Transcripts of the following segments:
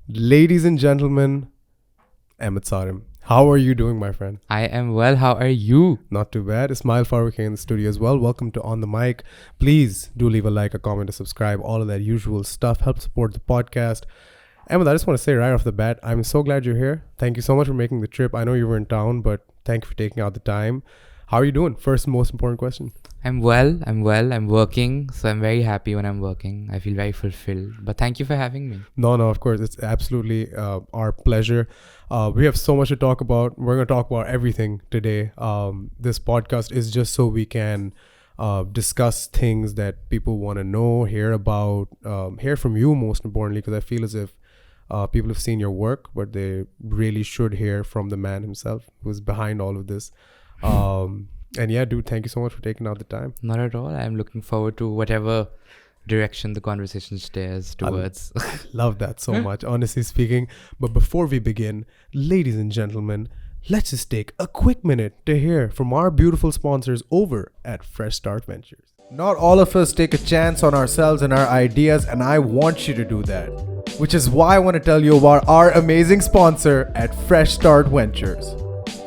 Ladies and gentlemen, Ahmed Sarym. How are you doing, my friend? I am well. How are you? Not too bad. Ismail Farooq here in the studio as well. Welcome to On the Mic. Please do leave a like, a comment, a subscribe, all of that usual stuff. Help support the podcast. Ahmed, I just want to say right off the bat, I'm so glad you're here. Thank you so much for making the trip. I know you were in town, but thank you for taking out the time. How are you doing? First, most important question. I'm well. I'm working. So I'm very happy when I'm working. I feel very fulfilled. But thank you for having me. No, of course. It's absolutely our pleasure. We have so much to talk about. We're going to talk about everything today. This podcast is just so we can discuss things that people want to know, hear about, hear from you most importantly, because I feel as if people have seen your work, but they really should hear from the man himself who's behind all of this. And yeah, dude, thank you so much for taking out the time. Not at all. I'm looking forward to whatever direction the conversation steers towards. I love that so much, honestly speaking. But before we begin, ladies and gentlemen, let's just take a quick minute to hear from our beautiful sponsors over at FreshStart Ventures. Not all of us take a chance on ourselves and our ideas, and I want you to do that. Which is why I want to tell you about our amazing sponsor at FreshStart Ventures.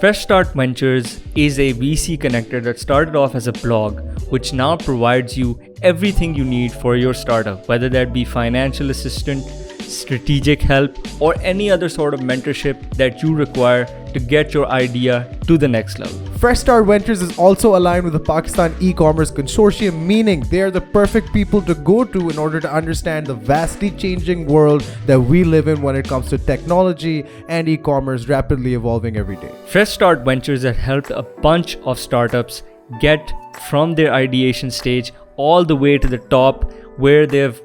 FreshStart Ventures is a VC connector that started off as a blog, which now provides you everything you need for your startup, whether that be financial assistance, strategic help, or any other sort of mentorship that you require to get your idea to the next level. FreshStart Ventures is also aligned with the Pakistan e-commerce consortium, meaning they are the perfect people to go to in order to understand the vastly changing world that we live in when it comes to technology and e-commerce rapidly evolving every day. FreshStart Ventures has helped a bunch of startups get from their ideation stage all the way to the top, where they've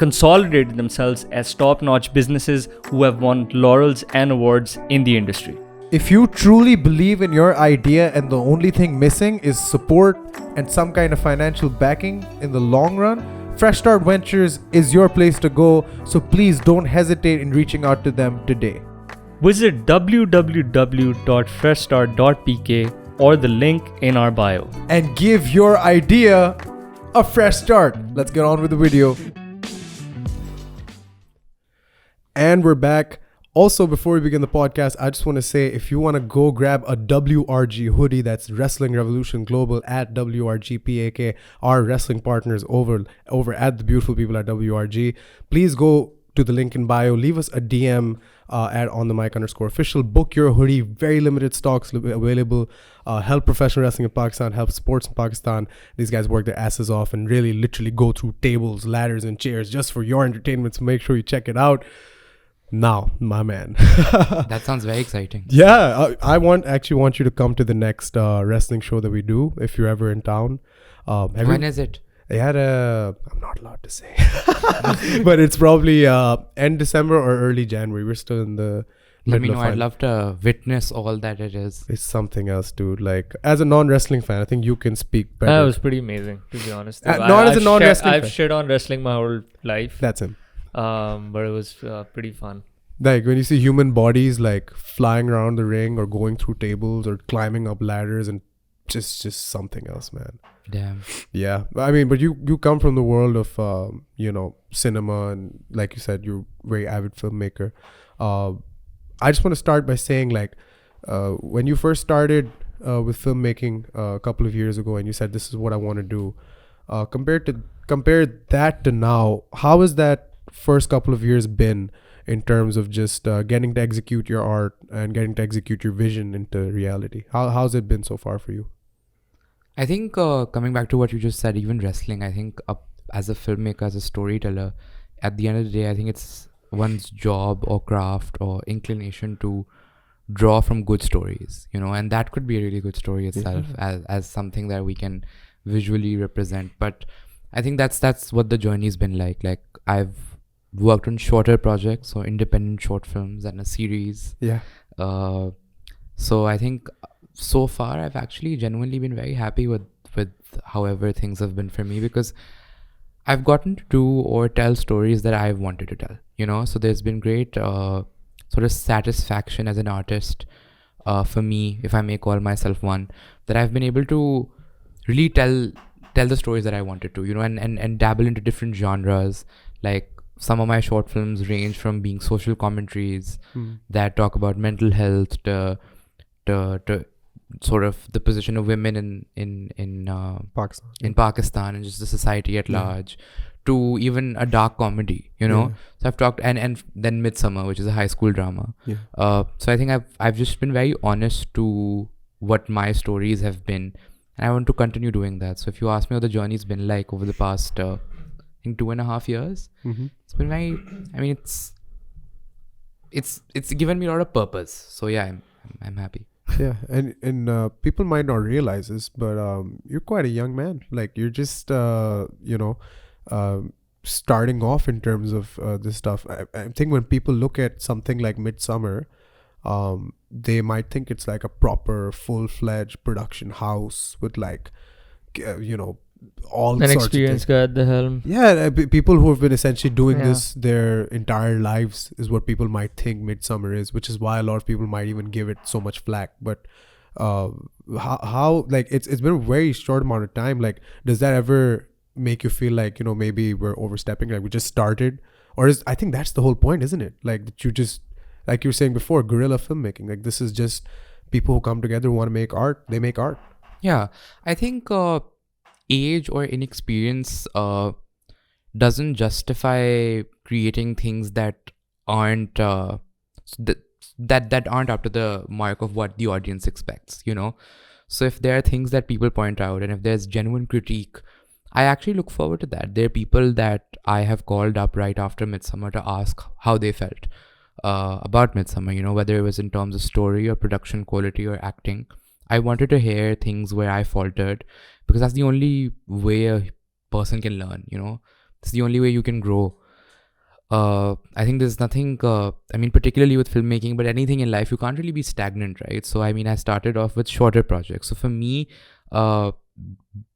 consolidated themselves as top-notch businesses who have won laurels and awards in the industry. If you truly believe in your idea and the only thing missing is support and some kind of financial backing in the long run, FreshStart Ventures is your place to go, so please don't hesitate in reaching out to them today. Visit www.freshstart.pk or the link in our bio. And give your idea a fresh start. Let's get on with the video. And we're back. Also, before we begin the podcast, I just want to say, if you want to go grab a WRG hoodie, that's Wrestling Revolution Global at WRGPAK, our wrestling partners over at the beautiful people at WRG, please go to the link in bio, leave us a DM at onthemic_official, book your hoodie, very limited stocks available, help professional wrestling in Pakistan, help sports in Pakistan. These guys work their asses off and really literally go through tables, ladders, and chairs just for your entertainment, so make sure you check it out. Now, my man. That sounds very exciting. Yeah, I actually want you to come to the next wrestling show that we do if you're ever in town. When is it? They had I'm not allowed to say, but it's probably end December or early January. We're still in the Let me middle know. of I'd love to witness all that it is. It's something else, dude. Like, as a non-wrestling fan, I think you can speak better. That was pretty amazing, to be honest. Not as a non-wrestling I've fan. shit on wrestling my whole life. That's him. But it was pretty fun. Like, when you see human bodies like flying around the ring or going through tables or climbing up ladders, and just something else, man. Damn. Yeah, I mean, but you come from the world of cinema, and like you said, you're a very avid filmmaker. I just want to start by saying, like, when you first started with filmmaking a couple of years ago, and you said this is what I want to do, compare that to now, how has that first couple of years been in terms of just getting to execute your art and getting to execute your vision into reality? How's it been so far for you? I think coming back to what you just said, even wrestling, I think as a filmmaker, as a storyteller, at the end of the day, I think it's one's job or craft or inclination to draw from good stories, and that could be a really good story itself as something that we can visually represent. But I think that's what the journey's been like. Like, I've worked on shorter projects, so independent short films and a series. Yeah. So I think so far I've actually genuinely been very happy with however things have been for me, because I've gotten to do or tell stories that I've wanted to tell, so there's been great sort of satisfaction as an artist for me, if I may call myself one, that I've been able to really tell the stories that I wanted to, and dabble into different genres. Like, some of my short films range from being social commentaries Mm. that talk about mental health to sort of the position of women Pakistan. in Pakistan and just the society at Yeah. large, to even a dark comedy, you know. Yeah. So I've talked, and then Midsummer, which is a high school drama. Yeah. So I think I've just been very honest to what my stories have been, and I want to continue doing that. So if you ask me what the journey's been like over the past, I think 2.5 years, Mm-hmm. it's been very. I mean, it's given me a lot of purpose. So yeah, I'm happy. Yeah, and people might not realize this, but you're quite a young man. Like, you're just starting off in terms of this stuff. I think when people look at something like Midsummer, they might think it's like a proper full-fledged production house with like all An sorts experienced of guy at the helm. yeah, people who have been essentially doing Yeah. this their entire lives is what people might think Midsummer is, which is why a lot of people might even give it so much flack. But how like it's been a very short amount of time. Like, does that ever make you feel like, maybe we're overstepping, like we just started? Or I think that's the whole point, isn't it? Like, that you just, like you were saying before, guerrilla filmmaking. Like, this is just people who come together, who want to make art, they make art. Yeah, I think age or inexperience doesn't justify creating things that aren't that aren't up to the mark of what the audience expects, you know. So if there are things that people point out and if there's genuine critique, I actually look forward to that. There are people that I have called up right after Midsummer to ask how they felt about Midsummer, you know, whether it was in terms of story or production quality or acting. I wanted to hear things where I faltered, because that's the only way a person can learn, you know. It's the only way you can grow. I think there's nothing, particularly with filmmaking, but anything in life, you can't really be stagnant, right? So, I mean, I started off with shorter projects. So for me,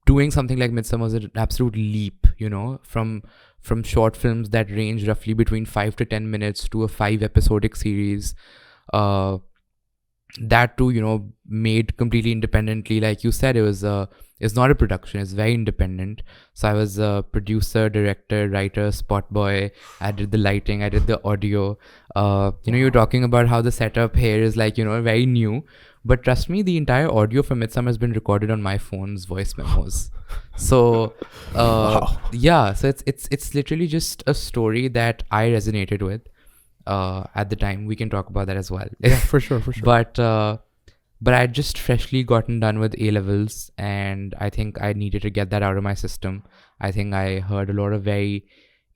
doing something like Midsummer was an absolute leap, you know, from short films that range roughly between 5 to 10 minutes to a 5-episodic series. That too, you know, made completely independently. Like you said, it's not a production, it's very independent. So I was a producer, director, writer, spot boy. I did the lighting, I did the audio. You're talking about how the setup here is like, you know, very new. But trust me, the entire audio for Midsummer has been recorded on my phone's voice memos. So, Wow. yeah, so it's literally just a story that I resonated with. At the time, we can talk about that as well. Yeah, for sure. But I had just freshly gotten done with A-levels, and I think I needed to get that out of my system. I think I heard a lot of very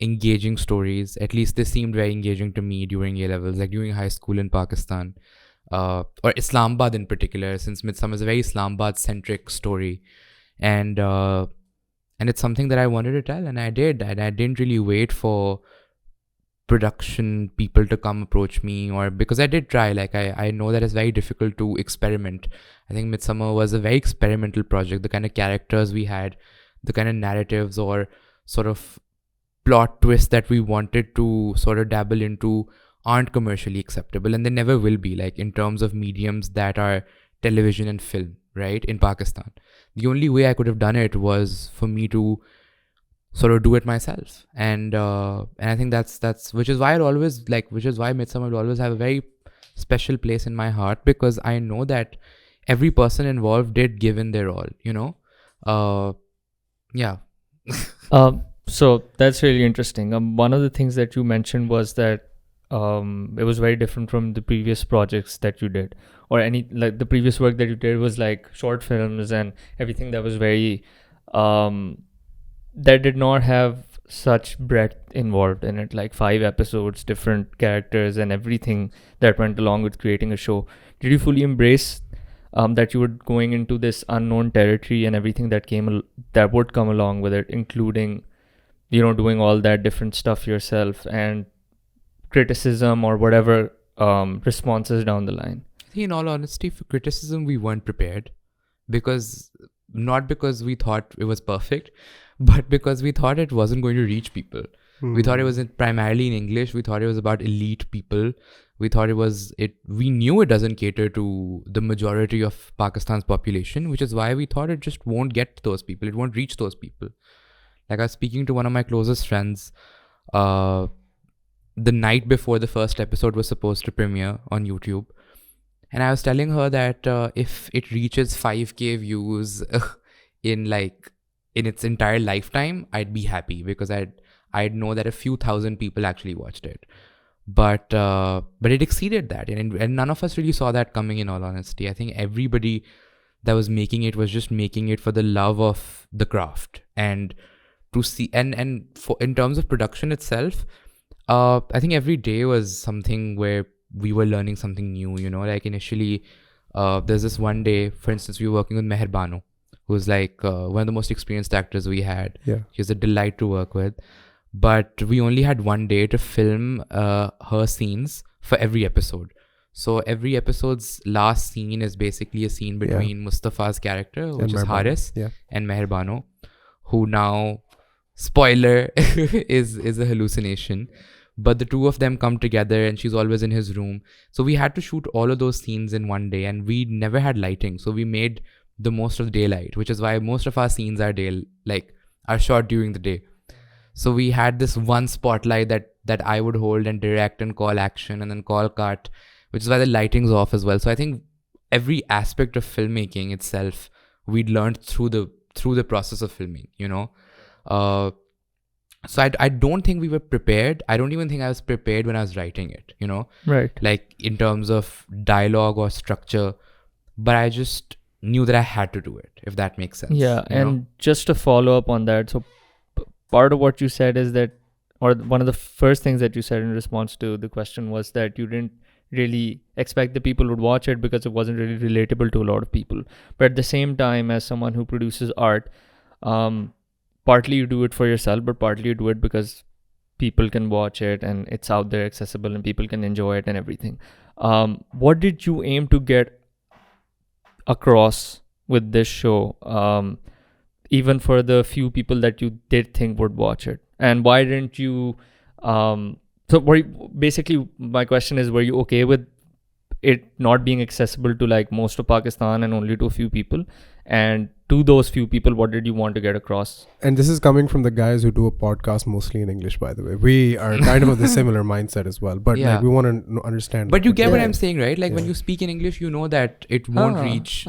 engaging stories. At least they seemed very engaging to me during A-levels, like during high school in Pakistan, or Islamabad in particular, since Midsummer is a very Islamabad-centric story. And it's something that I wanted to tell, and I did. And I didn't really wait for production people to come approach me, or because I did try. Like I know that it's very difficult to experiment. I think Midsummer was a very experimental project. The kind of characters we had, the kind of narratives or sort of plot twists that we wanted to sort of dabble into aren't commercially acceptable, and they never will be, like in terms of mediums that are television and film, right, in Pakistan. The only way I could have done it was for me to sort of do it myself, and I think that's which is why Midsummer will always have a very special place in my heart, because I know that every person involved did give in their all, you know. Yeah. So that's really interesting. One of the things that you mentioned was that it was very different from the previous projects that you did, or any, like the previous work that you did was like short films and everything that was very that did not have such breadth involved in it, like 5 episodes, different characters, and everything that went along with creating a show. Did you fully embrace that you were going into this unknown territory and everything that would come along with it, including, you know, doing all that different stuff yourself and criticism or whatever responses down the line? In all honesty, for criticism, we weren't prepared, not because we thought it was perfect, but because we thought it wasn't going to reach people. We thought it was primarily in English. We thought it was about elite people. We thought we knew it doesn't cater to the majority of Pakistan's population, which is why we thought it just won't get to those people. It won't reach those people. Like, I was speaking to one of my closest friends the night before the first episode was supposed to premiere on YouTube. And I was telling her that if it reaches 5K views in its entire lifetime, I'd be happy, because I'd know that a few thousand people actually watched it. But it exceeded that, and none of us really saw that coming, in all honesty. I think everybody that was making it was just making it for the love of the craft, and to see, and for, in terms of production itself, I think every day was something where we were learning something new, you know. Like initially, there's this one day, for instance, we were working with Meher Banu, who's like one of the most experienced actors we had. Yeah. She's a delight to work with. But we only had one day to film her scenes for every episode. So every episode's last scene is basically a scene between Mustafa's character, which is Haris, and Meher Banu, who now, spoiler, is a hallucination. But the two of them come together, and she's always in his room. So we had to shoot all of those scenes in one day, and we never had lighting. So we made the most of daylight, which is why most of our scenes are are shot during the day. So we had this one spotlight that I would hold and direct and call action and then call cut, which is why the lighting's off as well. So I think every aspect of filmmaking itself, we'd learned through the process of filming, you know. So I don't think we were prepared. I don't even think I was prepared when I was writing it, you know. Right. Like in terms of dialogue or structure, but I just knew that I had to do it, if that makes sense. Yeah, and just to follow up on that, so part of what you said is that, or one of the first things that you said in response to the question was that you didn't really expect the people would watch it because it wasn't really relatable to a lot of people. But at the same time, as someone who produces art, partly you do it for yourself, but partly you do it because people can watch it and it's out there accessible and people can enjoy it and everything. What did you aim to get across with this show? Even for the few people that you did think would watch it, and why didn't you so basically my question is, were you okay with it not being accessible to like most of Pakistan and only to a few people? And to those few people, what did you want to get across? And this is coming from the guys who do a podcast mostly in English, by the way. We are kind of the similar mindset as well, but like we want to understand. But you get what I'm saying, right? Like when you speak in English, you know that it won't reach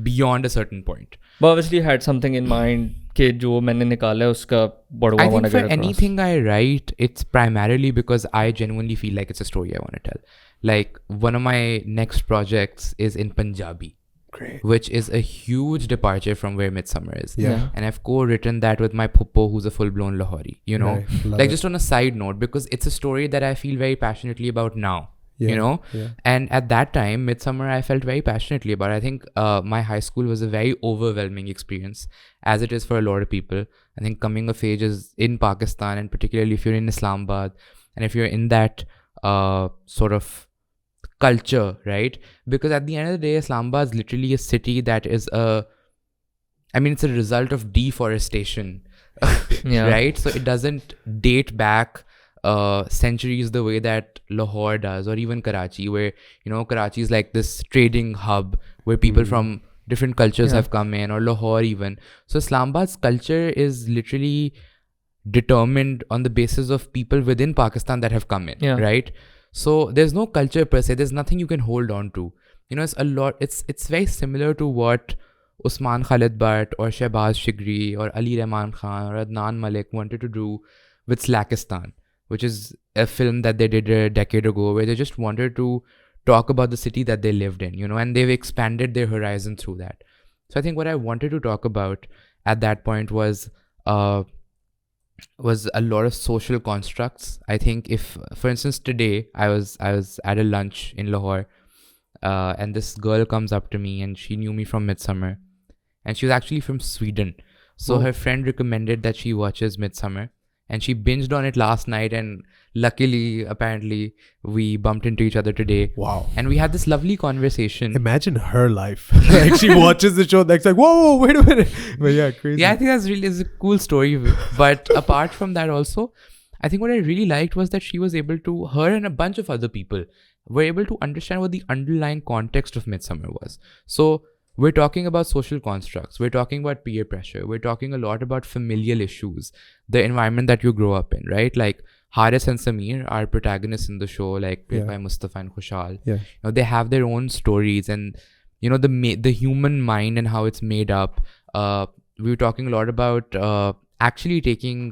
beyond a certain point. But obviously you had something in mind कि जो मैंने निकाला है उसका बड़वा I want to think get for across. anything I write, it's primarily because I genuinely feel like it's a story I want to tell. Like one of my next projects is in Punjabi. Great. Which is a huge departure from where Midsummer is. Yeah. And I've co-written that with my Puppo, who's a full-blown Lahori, you know. Right. Like just on a side note, because it's a story that I feel very passionately about now. You know, and at that time, Midsummer, I felt very passionately about it. I think my high school was a very overwhelming experience, as it is for a lot of people. I think coming of age is in Pakistan, and particularly if you're in Islamabad, and if you're in that sort of culture, right? Because at the end of the day, Islamabad is literally a city that is it's a result of deforestation, right? So it doesn't date back centuries the way that Lahore does, or even Karachi, where, you know, Karachi is like this trading hub where people from different cultures have come in, or Lahore even. So Islamabad's culture is literally determined on the basis of people within Pakistan that have come in, right? So there's no culture per se. There's nothing you can hold on to. You know, it's very similar to what Usman Khalid Bhatt or Shehbaz Shigri or Ali Rahman Khan or Adnan Malik wanted to do with Slackistan, which is a film that they did a decade ago, where they just wanted to talk about the city that they lived in, you know, and they've expanded their horizon through that. So I think what I wanted to talk about at that point was a lot of social constructs. I think if, for instance, today I was at a lunch in Lahore, and this girl comes up to me, and she knew me from Midsummer, and she was actually from Sweden. So her friend recommended that she watches Midsummer. And she binged on it last night, and luckily, apparently, we bumped into each other today. Wow. And we had this lovely conversation. Imagine her life. Like she watches the show, like, whoa, wait a minute. But yeah, crazy. Yeah, I think it's a cool story. But apart from that also, I think what I really liked was that she was able to, her and a bunch of other people were able to understand what the underlying context of Midsummer was. So we're talking about social constructs. We're talking about peer pressure. We're talking a lot about familial issues, the environment that you grow up in, right? Like Haris and Sameer are protagonists in the show, like played by Mustafa and Khushal. Yeah. They have their own stories, and the human mind and how it's made up. We were talking a lot about actually taking.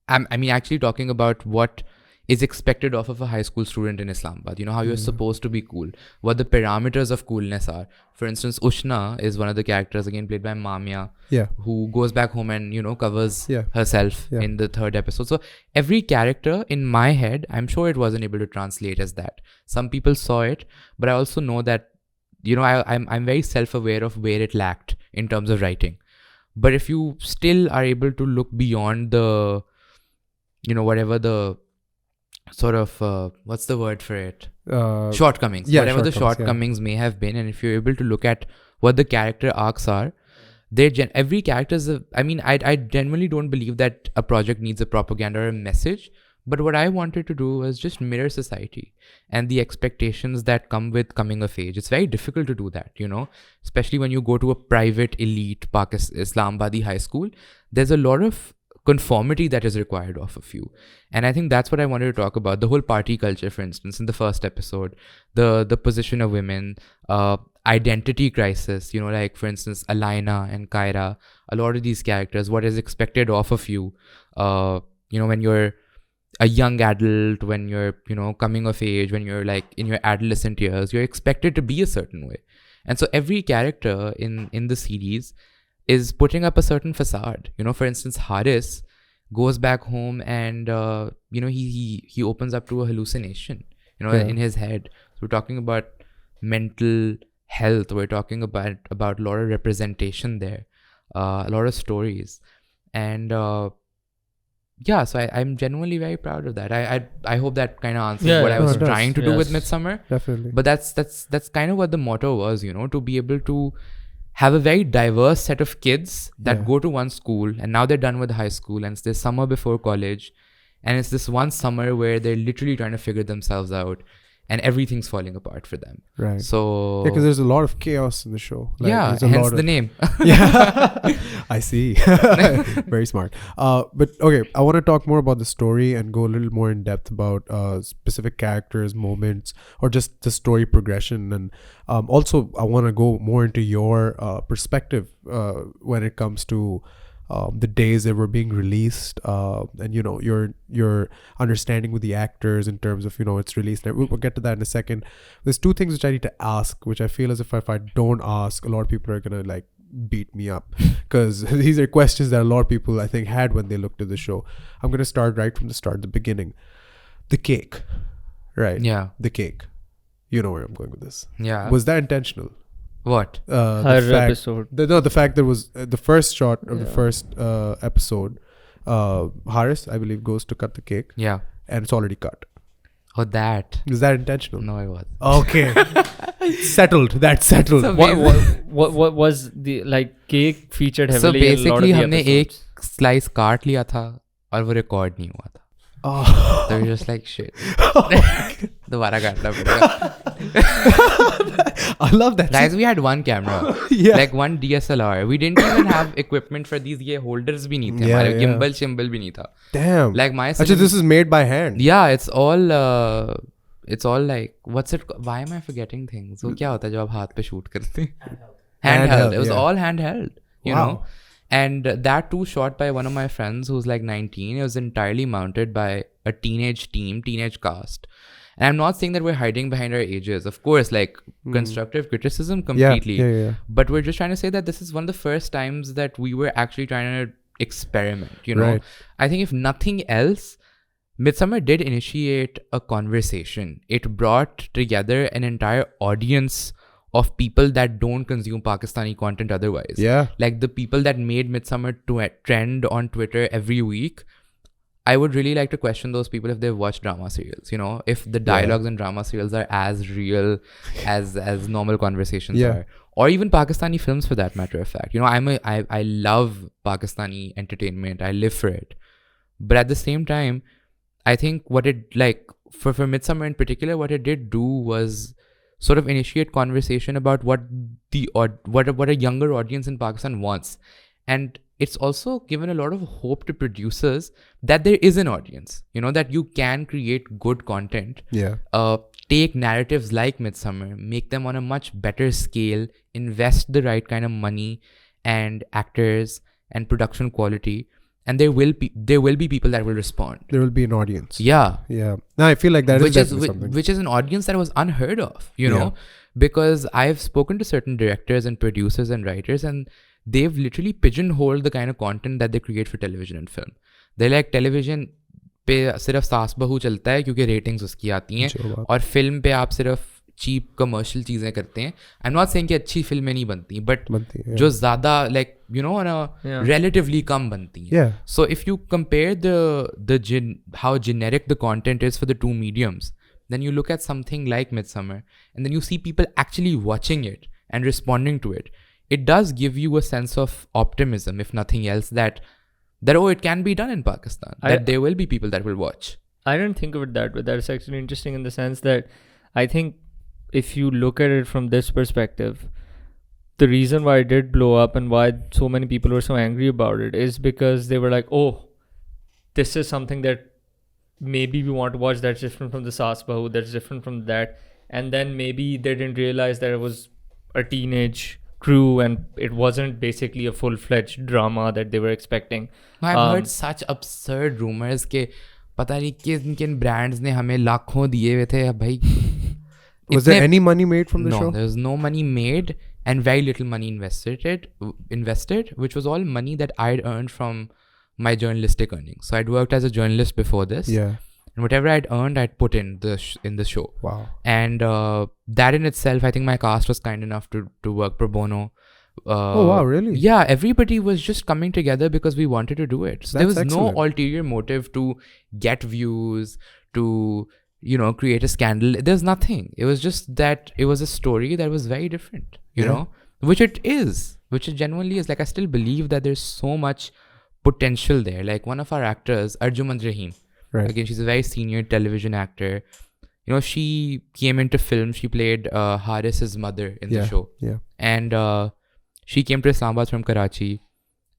Actually talking about what is expected of a high school student in Islamabad. How you're supposed to be cool, what the parameters of coolness are. For instance, Ushna is one of the characters, again played by Mamia, who goes back home and covers herself in the 3rd episode. So every character in my head, I'm sure it wasn't able to translate as that. Some people saw it, but I also know that I'm very self-aware of where it lacked in terms of writing. But if you still are able to look beyond the whatever the sort of what's the word for it, shortcomings, whatever the shortcomings may have been, and if you're able to look at what the character arcs are, every character is I genuinely don't believe that a project needs a propaganda or a message, but what I wanted to do was just mirror society and the expectations that come with coming of age. It's very difficult to do that, especially when you go to a private elite Islamabadi high school. There's a lot of conformity that is required of you, and I think that's what I wanted to talk about. The whole party culture, for instance, in the 1st episode, the position of women, identity crisis, like for instance Alaina and Kyra, a lot of these characters, what is expected of you, when you're a young adult, when you're coming of age, when you're like in your adolescent years, you're expected to be a certain way. And so every character in the series is putting up a certain facade. For instance, Haris goes back home and he opens up to a hallucination in his head. So we're talking about mental health, we're talking about a lot of representation there, a lot of stories, and so I'm genuinely very proud of that. I hope that kind of answers what I was trying to do with Midsummer. Definitely. But that's kind of what the motto was, to be able to have a very diverse set of kids that go to one school, and now they're done with high school, and it's their summer before college, and it's this one summer where they're literally trying to figure themselves out, and everything's falling apart for them. Right. So because there's a lot of chaos in the show. Hence the name. I see. Very smart. But okay, I want to talk more about the story and go a little more in depth about specific characters, moments, or just the story progression. And also, I want to go more into your perspective when it comes to the days they were being released, and your understanding with the actors in terms of its release. We'll get to that in a second. There's 2 things which I need to ask, which I feel as if I don't ask, a lot of people are gonna like beat me up, because these are questions that a lot of people I think had when they looked at the show. I'm gonna start right from the start, the beginning. The cake, right? Yeah. The cake. You know where I'm going with this. Yeah. Was that intentional? What? Her episode. The fact there was the first shot of the first episode, Haris, I believe, goes to cut the cake. Yeah. And it's already cut. Oh, that. Is that intentional? No, it was. Okay. Settled. That's settled. So what was the cake featured heavily? So basically, in a lot of the हमने एक episodes. slice काट लिया था और वो record नहीं हुआ था. Oh. So we're just like shit. दोबारा काटना पड़ेगा. I love that. Guys, we had one camera, like one DSLR. We didn't even have equipment for these. ये holders भी नहीं थे हमारे, gimbal shimbal भी नहीं था. Damn. Like my. Actually, this is made by hand. Yeah, it's all like, what's it? Why am I forgetting things? So क्या होता है जब आप हाथ पे shoot करते हैं? Handheld. It was all handheld. You know. And that too shot by one of my friends who's like 19. It was entirely mounted by a teenage cast. And I'm not saying that we're hiding behind our ages. Of course, like constructive criticism completely. Yeah. But we're just trying to say that this is one of the first times that we were actually trying to experiment, Right. I think if nothing else, Midsummer did initiate a conversation. It brought together an entire audience of people that don't consume Pakistani content otherwise. Yeah. Like the people that made Midsummer trend on Twitter every week. I would really like to question those people if they've watched drama serials, if the dialogues in drama serials are as real as normal conversations are. Or even Pakistani films for that matter of fact. I love Pakistani entertainment. I live for it. But at the same time, I think what it for Midsummer in particular, what it did do was sort of initiate conversation about what a younger audience in Pakistan wants. And it's also given a lot of hope to producers that there is an audience, that you can create good content. Take narratives like Midsummer, make them on a much better scale, invest the right kind of money and actors and production quality, and there will be people that will respond. There will be an audience. Yeah. No, I feel like that is definitely something. Which is an audience that was unheard of, know, because I've spoken to certain directors and producers and writers, and they've literally pigeonholed the kind of content that they create for television and film. They're like, television पे सिर्फ सास बहू चलता है क्योंकि ratings उसकी आती हैं, और फिल्म पे आप सिर्फ चीप कमर्शियल चीज़ें करते हैं. आई एम नॉट सेइंग कि अच्छी फिल्में नहीं बनती, बट जो ज़्यादा लाइक relatively कम बनती हैं. So if you compare how generic the content is for the two mediums, then you look at something like Midsummer, and then you see people actually watching it and responding to it. It does give you a sense of optimism, if nothing else, that it can be done in Pakistan, that there will be people that will watch. I don't think of it that way. That's actually interesting in the sense that I think if you look at it from this perspective, the reason why it did blow up and why so many people were so angry about it is because they were like, oh, this is something that maybe we want to watch that's different from the Saas Bahu, that's different from that. And then maybe they didn't realize that it was a teenage crew and it wasn't basically a full-fledged drama that they were expecting. I've heard such absurd rumors के पता नहीं किन brands ने हमें लाखों दिए हुए थे भाई. Was there any money made from the show? No, there was no money made and very little money invested, which was all money that I'd earned from my journalistic earnings. So I'd worked as a journalist before this. Yeah. And whatever I'd earned, I'd put in the show. Wow. And that in itself, I think my cast was kind enough to work pro bono. Oh, wow, really? Yeah, everybody was just coming together because we wanted to do it. So there was excellent. no ulterior motive to get views, to, create a scandal. There's nothing. It was just that it was a story that was very different, you know, which it genuinely is. Like, I still believe that there's so much potential there. Like, one of our actors, Ahmed Sarym, right. Again, she's a very senior television actor. She came into film. She played Haris's mother in the show. Yeah. And she came to Islamabad from Karachi.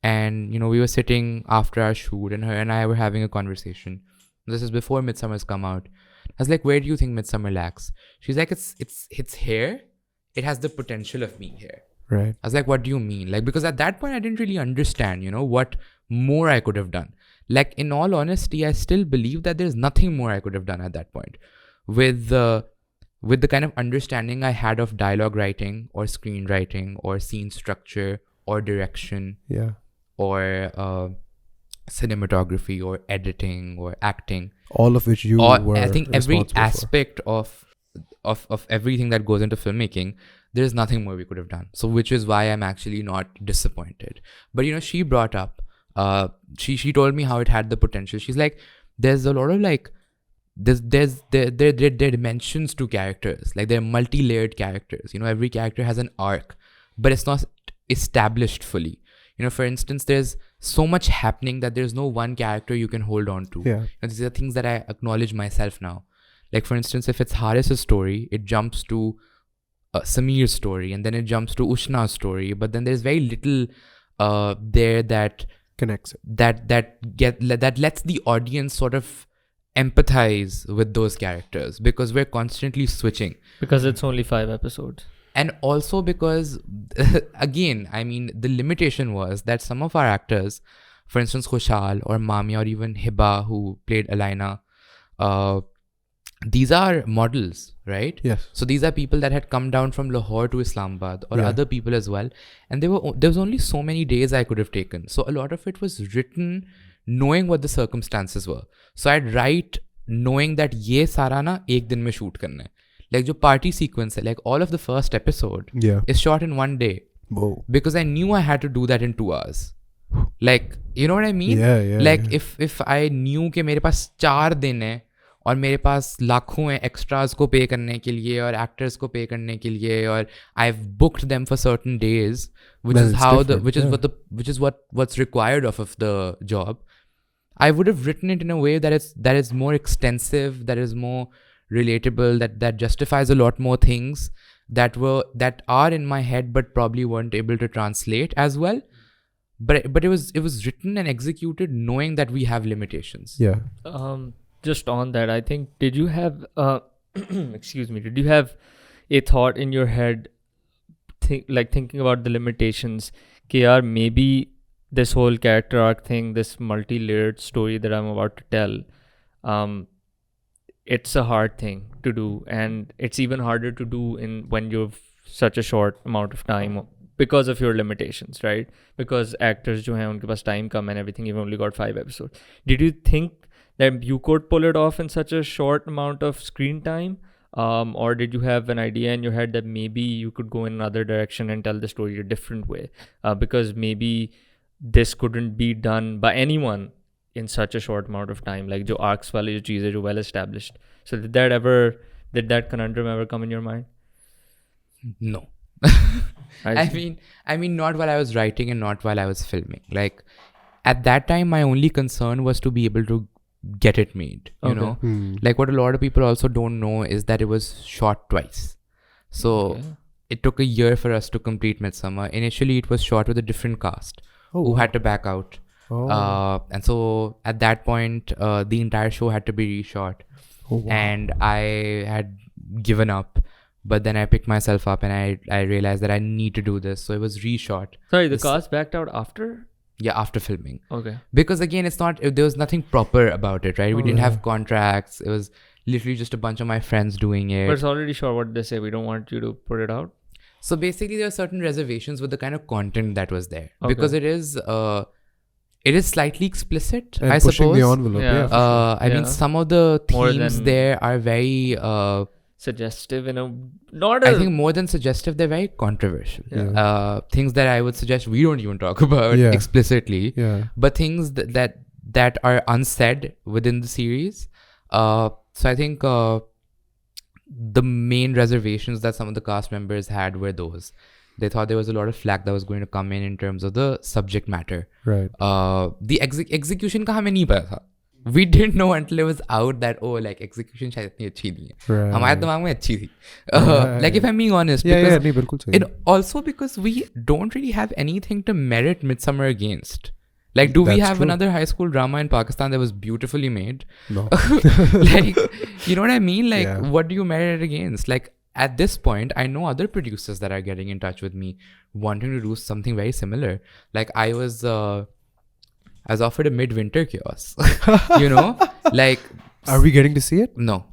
And, we were sitting after our shoot and her and I were having a conversation. This is before Midsummer's come out. I was like, where do you think Midsummer lacks? She's like, it's here. It has the potential of being here. Right. I was like, what do you mean? Like, because at that point, I didn't really understand, what more I could have done. Like, in all honesty, I still believe that there's nothing more I could have done at that point. With the kind of understanding I had of dialogue writing or screenwriting or scene structure or direction or cinematography or editing or acting. All of which you were I think every responsible aspect of everything that goes into filmmaking, there's nothing more we could have done. So which is why I'm actually not disappointed. But, she brought up, she told me how it had the potential. She's like, there's a lot of like, there are dimensions to characters. Like, they're multi-layered characters. Every character has an arc, but it's not established fully. For instance, there's so much happening that there's no one character you can hold on to. Yeah. And these are things that I acknowledge myself now. Like, for instance, if it's Haris's story, it jumps to Sameer's story, and then it jumps to Ushna's story. But then there's very little there that connects it. That lets the audience sort of empathize with those characters, because we're constantly switching. Because it's only 5 episodes. And also because, again, I mean, the limitation was that some of our actors, for instance, Khushal or Mami or even Hiba, who played Alaina, these are models, right? Yes. So these are people that had come down from Lahore to Islamabad, or other people as well. And there was only so many days I could have taken. So a lot of it was written knowing what the circumstances were. So I'd write knowing that ye sara na ek din mein shoot karna hai. Like, jo party sequence hai, like all of the first episode is shot in 1 day. Whoa. Because I knew I had to do that in 2 hours. Like, you know what I mean? Yeah. Like, if I knew कि मेरे पास 4 दिन है और मेरे पास लाखों हैं extras को pay करने के लिए और actors को pay करने के लिए, और I've booked them for certain days, which is what's required of the job. I would have written it in a way that is more extensive, that is more relatable, that justifies a lot more things that are in my head but probably weren't able to translate as well. but it was written and executed knowing that we have limitations. Yeah. Just on that, I think, did you have excuse me, did you have a thought in your head thinking about the limitations, KR, maybe this whole character arc thing, this multi-layered story that I'm about to tell, it's a hard thing to do, and it's even harder to do when you've such a short amount of time because of your limitations, right? Because actors jo hain, unke paas time come and everything, you've only got 5 episodes. Did you think that you could pull it off in such a short amount of screen time? Or did you have an idea in your head that maybe you could go in another direction and tell the story a different way? Because maybe this couldn't be done by anyone in such a short amount of time. Like, jo arcs wale jo cheeze jo well established. So did that conundrum ever come in your mind? No. I mean, not while I was writing and not while I was filming. Like, at that time, my only concern was to be able to get it made, you know? Like, what a lot of people also don't know is that it was shot twice. So it took a year for us to complete Midsummer. Initially, it was shot with a different cast who had to back out. And so at that point, the entire show had to be reshot. And I had given up. But then I picked myself up and I realized that I need to do this. So it was reshot. Sorry, the cast backed out after? Yeah, after filming. Okay. Because again, there was nothing proper about it, right? We didn't have contracts. It was literally just a bunch of my friends doing it. But it's already short. What did they say? We don't want you to put it out? So basically, there are certain reservations with the kind of content that was there. Because it is slightly explicit, and I pushing suppose. the envelope. I mean, some of the themes there are very... suggestive I think more than suggestive, they're very controversial. Things that I would suggest we don't even talk about explicitly, but things that are unsaid within the series. So I think the main reservations that some of the cast members had were those. They thought there was a lot of flack that was going to come in terms of the subject matter. Right. The execution ka hame nahi pata tha. We didn't know until it was out that, execution शायद इतनी अच्छी नहीं है. हमारे दिमाग में अच्छी थी. Like, if I'm being honest. Also because we don't really have anything to merit Midsummer against. Like, do we have another high school drama in Pakistan that was beautifully made? No. Like, you know what I mean? Like, what do you merit it against? Like, at this point, I know other producers that are getting in touch with me wanting to do something very similar. Like, I was offered a Midwinter Chaos, you know, like. Are we getting to see it? No.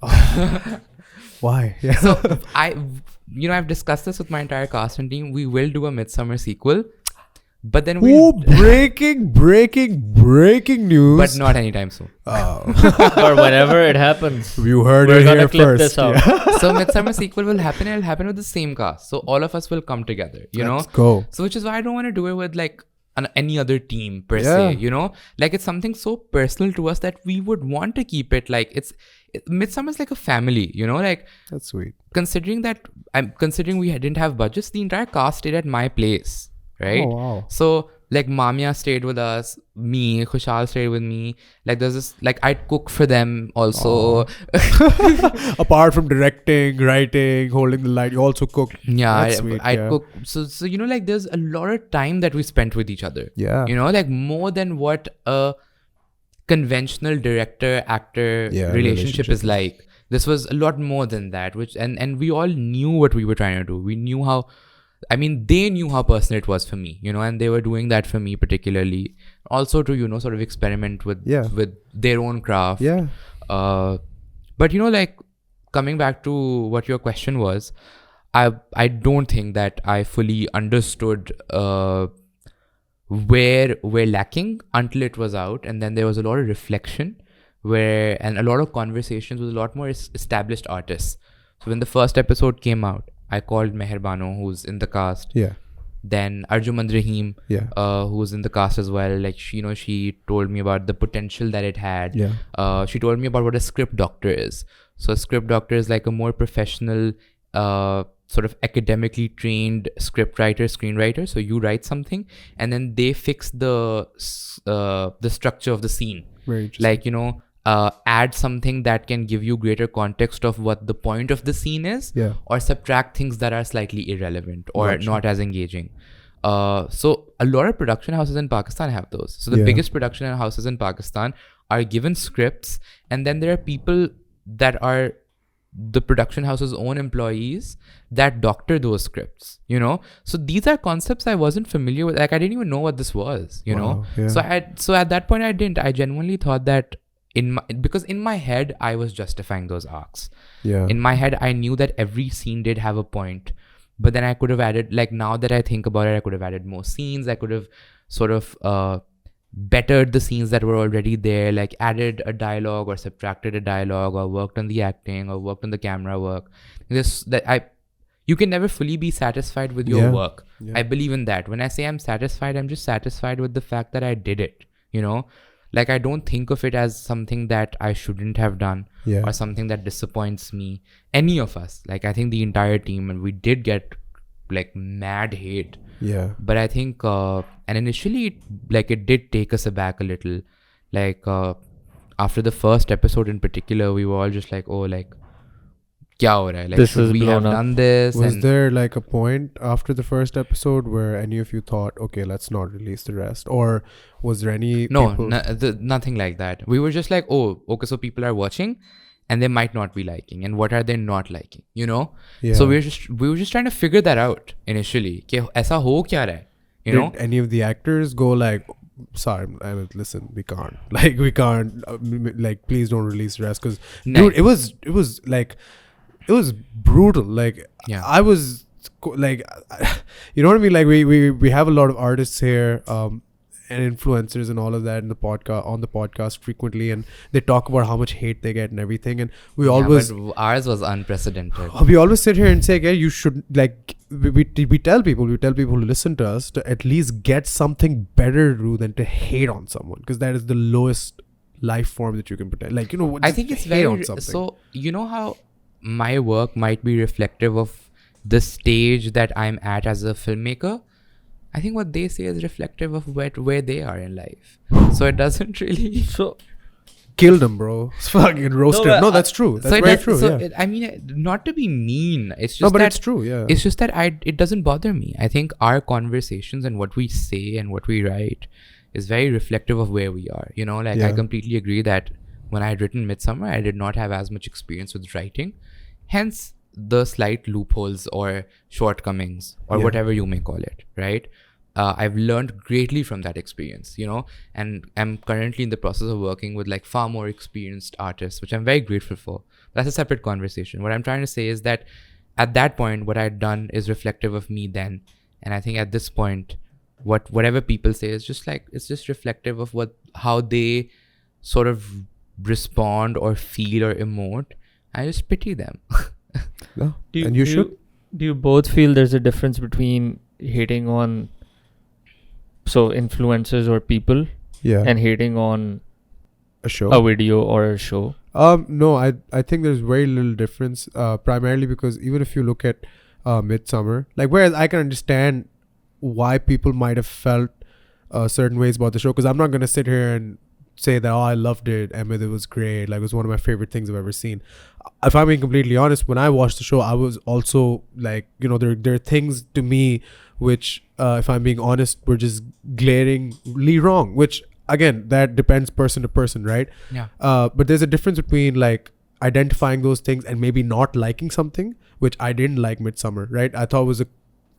Why? Yeah. So I've discussed this with my entire cast and team. We will do a Midsummer sequel, but then breaking news. But not anytime soon. Or whenever it happens. You heard it here clip first. This out. Yeah. So Midsummer sequel will happen. It'll happen with the same cast. So all of us will come together, you know. Let's go. So which is why I don't want to do it with like any other team per se, you know, like it's something so personal to us that we would want to keep it like Midsummer is like a family, you know, like that's sweet. Considering we didn't have budgets, the entire cast stayed at my place, right? Oh, wow. So like Mamia stayed with us, me, Khushal stayed with me. Like there's this, like I'd cook for them also. Apart from directing, writing, holding the light, you also cook. Yeah, I'd cook. So you know, like there's a lot of time that we spent with each other. Yeah. You know, like more than what a conventional director-actor relationship is like. This was a lot more than that, and we all knew what we were trying to do. We knew how, I mean, they knew how personal it was for me, you know, and they were doing that for me particularly. Also to, you know, sort of experiment with their own craft. Yeah. But, you know, like, coming back to what your question was, I don't think that I fully understood where we're lacking until it was out. And then there was a lot of reflection and a lot of conversations with a lot more established artists. So when the first episode came out, I called Meherbano, who's in the cast. Yeah. Then Ahmed Raheem, who's in the cast as well. Like, she told me about the potential that it had. Yeah. She told me about what a script doctor is. So a script doctor is like a more professional, sort of academically trained script writer, screenwriter. So you write something and then they fix the structure of the scene. Very interesting. Like, you know, add something that can give you greater context of what the point of the scene is, or subtract things that are slightly irrelevant or not as engaging. So a lot of production houses in Pakistan have those. So the biggest production houses in Pakistan are given scripts, and then there are people that are the production house's own employees that doctor those scripts, you know. So these are concepts I wasn't familiar with. Like I didn't even know what this was, you know. So at that point I genuinely thought that because in my head I was justifying those arcs. In my head I knew that every scene did have a point, but then I could have added, like now that I think about it, I could have added more scenes. I could have sort of bettered the scenes that were already there, like added a dialogue or subtracted a dialogue or worked on the acting or worked on the camera work. You can never fully be satisfied with your work. I believe in that. When I say I'm satisfied, I'm just satisfied with the fact that I did it, you know. Like I don't think of it as something that I shouldn't have done or something that disappoints me, any of us. Like I think the entire team, and we did get like mad hate. But I think and initially it did take us aback a little. Like after the first episode in particular, we were all just like, oh, like kya ho raha hai? Like, should we have done this? Was there like a point after the first episode where any of you thought, okay, let's not release the rest? Or was there any nothing like that. We were just like, oh, okay, so people are watching and they might not be liking, and what are they not liking, you know? So we were just trying to figure that out initially. Ke aisa ho kya raha hai? You know, any of the actors go like, sorry, listen, we can't, like, please don't release the rest, because dude, it was like, it was brutal. Like I was like, you know what I mean? Like we have a lot of artists here, and influencers and all of that in the podcast frequently, and they talk about how much hate they get and everything, and we always, but ours was unprecedented. We always sit here and say, yeah, you should, like, we tell people who listen to us to at least get something better to do than to hate on someone, because that is the lowest life form that you can pretend. Like, you know, I think it's very so, you know how my work might be reflective of the stage that I'm at as a filmmaker. I think what they say is reflective of where they are in life. So it doesn't really... So... Killed them, bro. Fucking roasted. No, that's true. That's very true. So I mean, not to be mean. It's just no, but it's true, yeah. It's just that it doesn't bother me. I think our conversations and what we say and what we write is very reflective of where we are. You know, like I completely agree that when I had written Midsummer, I did not have as much experience with writing. Hence, the slight loopholes or shortcomings or whatever you may call it, right? I've learned greatly from that experience, you know, and I'm currently in the process of working with like far more experienced artists, which I'm very grateful for. That's a separate conversation. What I'm trying to say is that at that point, what I'd done is reflective of me then. And I think at this point, whatever people say is just like, it's just reflective of how they sort of respond or feel or emote. I just pity them. No. And you should. Do you both feel there's a difference between hating on influencers or people and hating on a video or a show? No, I think there's very little difference, primarily because even if you look at Midsummer, like, whereas I can understand why people might have felt certain ways about the show, because I'm not going to sit here and say that, oh, I loved it, Ahmed, it was great, like, it was one of my favorite things I've ever seen. If I'm being completely honest, when I watched the show, I was also like, you know, there are things to me which, if I'm being honest, were just glaringly wrong, which, again, that depends person to person, right? Yeah. But there's a difference between, like, identifying those things and maybe not liking something, which I didn't like Midsummer, right? I thought it was a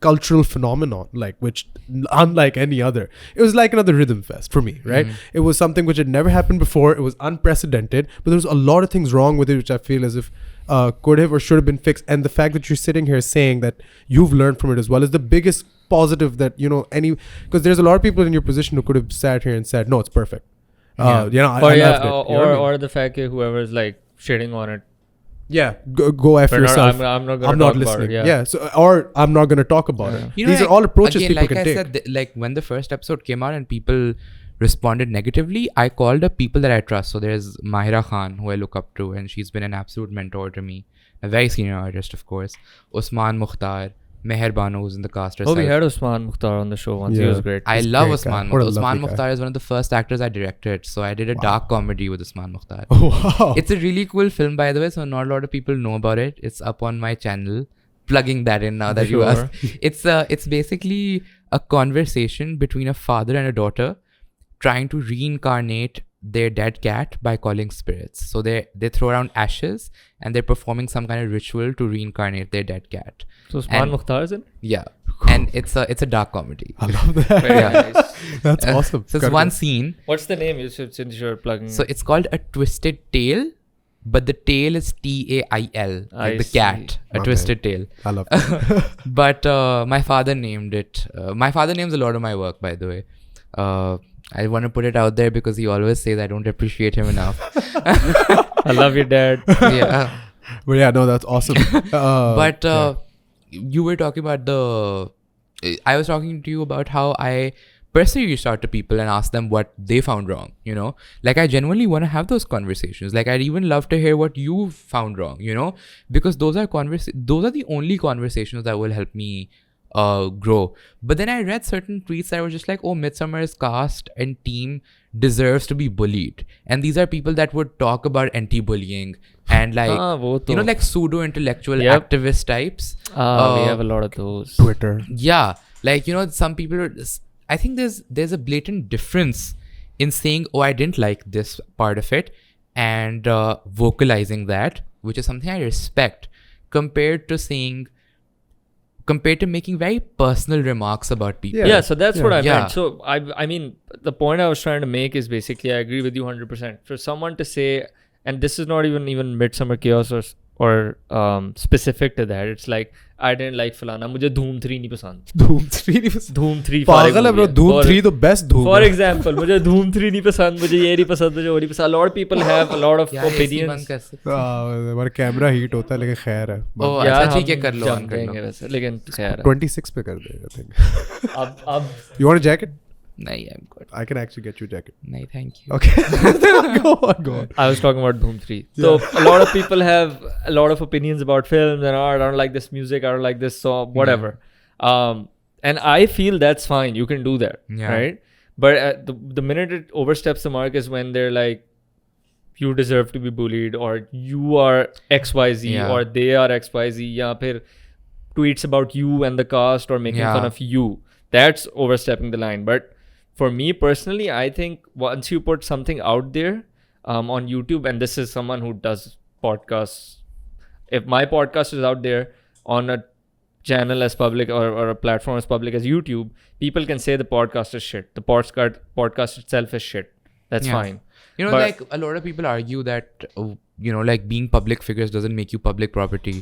cultural phenomenon, like, which, unlike any other, it was like another rhythm fest for me, right? It was something which had never happened before. It was unprecedented, but there was a lot of things wrong with it, which I feel as if could have or should have been fixed. And the fact that you're sitting here saying that you've learned from it as well is the biggest positive that, you know, because there's a lot of people in your position who could have sat here and said, no, it's perfect. You know, I loved it. Or the fact that whoever's like shitting on it. Yeah, go after yourself. I'm not listening. It, yeah. So, or I'm not going to talk about it. You know, these are all approaches again, people like can I take. said, like when the first episode came out and people responded negatively, I called up people that I trust. So there's Mahira Khan, who I look up to, and she's been an absolute mentor to me. A very senior artist, of course. Usman Mukhtar, Meher Bano, who's in the cast herself. Oh, we had Usman Mukhtar on the show once. He was great. I love Usman Mukhtar. Usman Mukhtar is one of the first actors I directed. So I did a dark comedy with Usman Mukhtar. Oh, wow. It's a really cool film, by the way. So not a lot of people know about it. It's up on my channel. plugging that in now that you Sure. asked. It's basically a conversation between a father and a daughter trying to reincarnate their dead cat by calling spirits. So they throw around ashes and they're performing some kind of ritual to reincarnate their dead cat. So Usman And- Mukhtar is in? Yeah. And it's a dark comedy. I love that. Very nice. That's awesome. So it's one scene. What's the name? Since you're plugging. So it's called A Twisted Tale, but the tail is TAIL, like I the see. cat, a Okay. twisted tail. I love that. But my father named it. My father names a lot of my work, by the way. I want to put it out there because he always says I don't appreciate him enough. I love your dad. Yeah. But yeah, no, that's awesome. But yeah. you were talking about I was talking to you about how I personally reached out to people and asked them what they found wrong, you know? Like, I genuinely want to have those conversations. Like, I'd even love to hear what you found wrong, you know? Because those are the only conversations that will help me grow. But then I read certain tweets that were just like, oh, Midsummer's cast and team deserves to be bullied. And these are people that would talk about anti-bullying and like, wo to. you know, like pseudo-intellectual Yep. activist types. We have a lot of those. Twitter. Yeah. Like, you know, some people, I think there's a blatant difference in saying, oh, I didn't like this part of it and vocalizing that, which is something I respect, compared to making very personal remarks about people. Yeah, so that's what I Yeah. meant. So I mean, the point I was trying to make is basically I agree with you 100%. For someone to say, and this is not even Midsummer Chaos or specific to that. It's like I didn't like Falana. मुझे Dhoom 3 नहीं पसंद. Dhoom 3 was Dhoom 3 पागल है bro. Dhoom 3 the best Dhoom. For है. example, मुझे Dhoom 3 नहीं पसंद, मुझे ये नहीं पसंद, मुझे वो नहीं पसंद. A lot of people have a lot of यार, AC opinions. बंद कर सकते हैं। हमारा कैमरा हीट होता है लेकिन खैर है. ओ, यार अच्छा ठीक है, हम कर लो, जम on कर जाएंगे लो। वैसे, लेकिन खैर है. 26 पे कर दे I think. अब You want a jacket? नहीं, I'm good. I can actually get you a jacket. नहीं, thank you. Okay. go on. I was talking about Dhoom 3. So a lot of people have a lot of opinions about films and art. I don't like this music. I don't like this song, whatever. And I feel that's fine. You can do that, Yeah. right? But the minute it oversteps the mark is when they're like, you deserve to be bullied, or you are XYZ, Yeah. or they are XYZ. या फिर tweets about you and the cast or making Yeah. fun of you. That's overstepping the line. But for me personally, I think once you put something out there on YouTube, and this is someone who does podcasts, if my podcast is out there on a channel as public or a platform as public as YouTube, people can say the podcast is shit. The podcast itself is shit. That's Yeah. fine. You know, But- like a lot of people argue that, you know, like being public figures doesn't make you public property.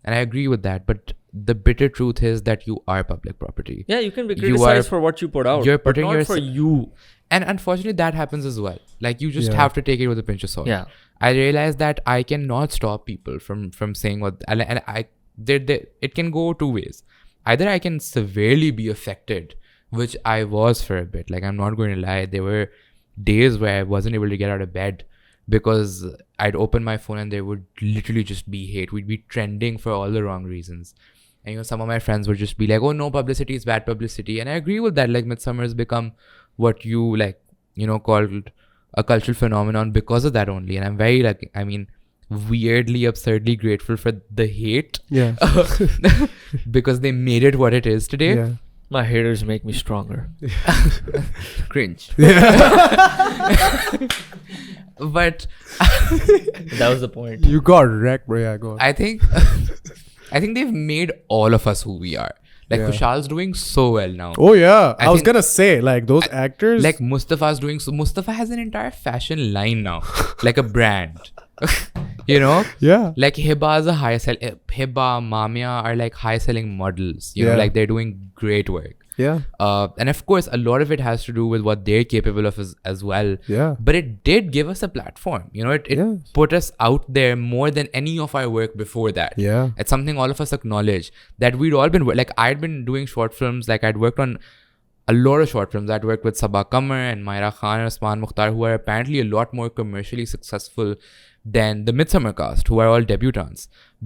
And I agree with that. But the bitter truth is that you are public property. Yeah, you can be You criticized are- for what you put out, you're but putting not for you. And unfortunately, that happens as well. Like, you just Yeah. have to take it with a pinch of salt. Yeah. I realize that I cannot stop people from saying what, and it can go two ways. Either I can severely be affected, which I was for a bit. Like, I'm not going to lie. There were days where I wasn't able to get out of bed because I'd open my phone and there would literally just be hate. We'd be trending for all the wrong reasons. And, you know, some of my friends would just be like, oh, no publicity is bad publicity. And I agree with that. Like, Midsummer has become what you, like, you know, called a cultural phenomenon because of that only. And I'm very, like, I mean, weirdly, absurdly grateful for the hate Yeah. because they made it what it is today. Yeah. My haters make me stronger. Cringe. But That was the point. You got wrecked, bro. Yeah, go on. I think they've made all of us who we are. Like, Yeah. Kushal's doing so well now. Oh yeah, I was think- gonna say like those actors. Like, Mustafa's doing so. Mustafa has an entire fashion line now, like a brand. You know, yeah, like Hiba is a Hiba, Mamia are like high selling models. You know, Yeah. like they're doing great work. yeah, And of course, a lot of it has to do with what they're capable of as well. yeah, But it did give us a platform. You know, it Yes. put us out there more than any of our work before that. yeah, It's something all of us acknowledge that we'd all been, like, I'd been doing short films. Like, I'd worked on a lot of short films. I'd worked with Sabah Qamar and Myra Khan and Usman Mukhtar, who are apparently a lot more commercially successful than the Midsummer cast, who are all debutants.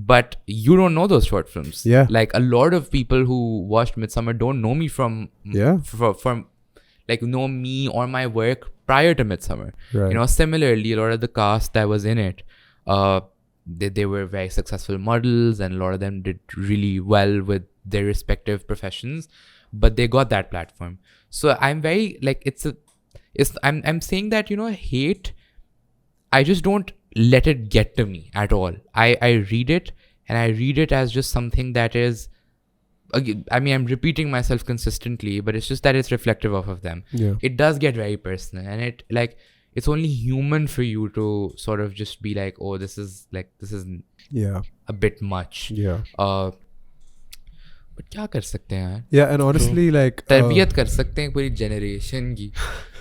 But you don't know those short films. Yeah. Like, a lot of people who watched Midsummer don't know me from like, know me or my work prior to Midsummer. Right. You know, similarly, a lot of the cast that was in it, they were very successful models, and a lot of them did really well with their respective professions, but they got that platform. So I'm very like I'm saying that, you know, hate, I just don't let it get to me at all. I read it, and I read it as just something that is, I mean, I'm repeating myself consistently, but it's just that it's reflective of them. Yeah. It does get very personal, and it's only human for you to sort of just be like, oh, this is Yeah. a bit much. Yeah. But क्या कर सकते हैं यार? Yeah, and honestly, like तरबियत कर सकते हैं पूरी generation की,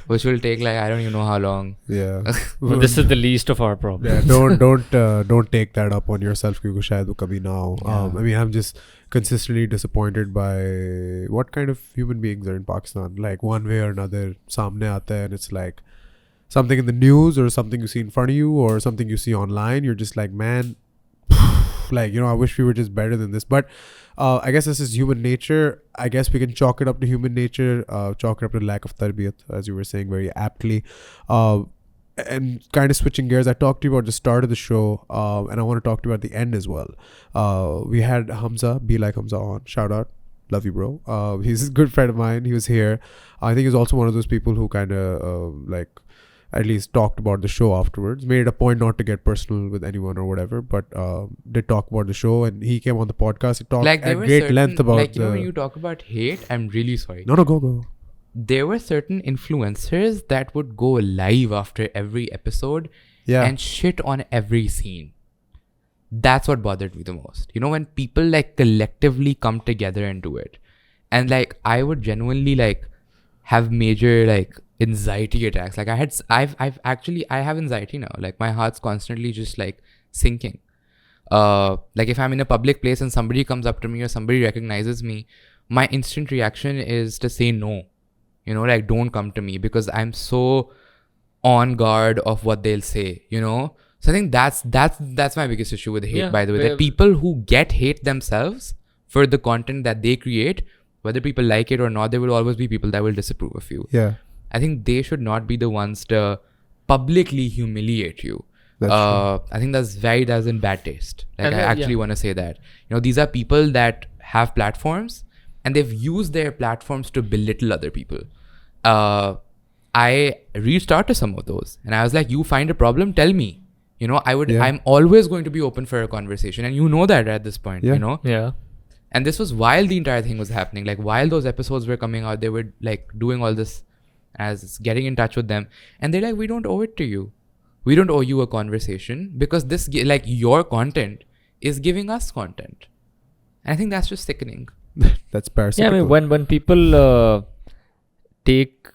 which will take like I don't even know how long. Yeah. But this is the least of our problems. Yeah, don't take that up on yourself क्योंकि शायद वो कभी ना हो. I mean, I'm just consistently disappointed by what kind of human beings are in Pakistan. Like one way or another सामने आता है, and it's like something in the news or something you see in front of you or something you see online. You're just like, man, like, you know, I wish we were just better than this. But I guess this is human nature. I guess we can chalk it up to human nature, chalk it up to lack of tarbiyat, as you were saying very aptly. And kind of switching gears, I talked to you about the start of the show, and I want to talk to you about the end as well. We had Hamza, Be Like Hamza, on. Shout out. Love you, bro. He's a good friend of mine. He was here. I think he's also one of those people who kind of like at least talked about the show afterwards. Made it a point not to get personal with anyone or whatever, but did talk about the show, and he came on the podcast. He talked Like at great length about like, you know, when you talk about hate, I'm really sorry. No, go. There were certain influencers that would go live after every episode and shit on every scene. That's what bothered me the most. You know, when people like collectively come together and do it. And like, I would genuinely like have major like anxiety attacks. Like I have anxiety now. Like my heart's constantly just like sinking. Like if I'm in a public place and somebody comes up to me or somebody recognizes me, my instant reaction is to say no. You know, like don't come to me, because I'm so on guard of what they'll say, you know? So I think that's my biggest issue with hate, by the way. That people who get hate themselves for the content that they create, whether people like it or not, there will always be people that will disapprove of you. Yeah. I think they should not be the ones to publicly humiliate you. That's true. I think that's in bad taste. Like I actually want to say that. You know, these are people that have platforms and they've used their platforms to belittle other people. I reached out to some of those and I was like, you find a problem, tell me. You know, I'm always going to be open for a conversation, and you know that at this point, you know? Yeah. And this was while the entire thing was happening. Like while those episodes were coming out, they were like doing all this as getting in touch with them. And they're like, we don't owe it to you. We don't owe you a conversation because this, like your content is giving us content. And I think that's just sickening. That's parasitical. Yeah, I mean, when people take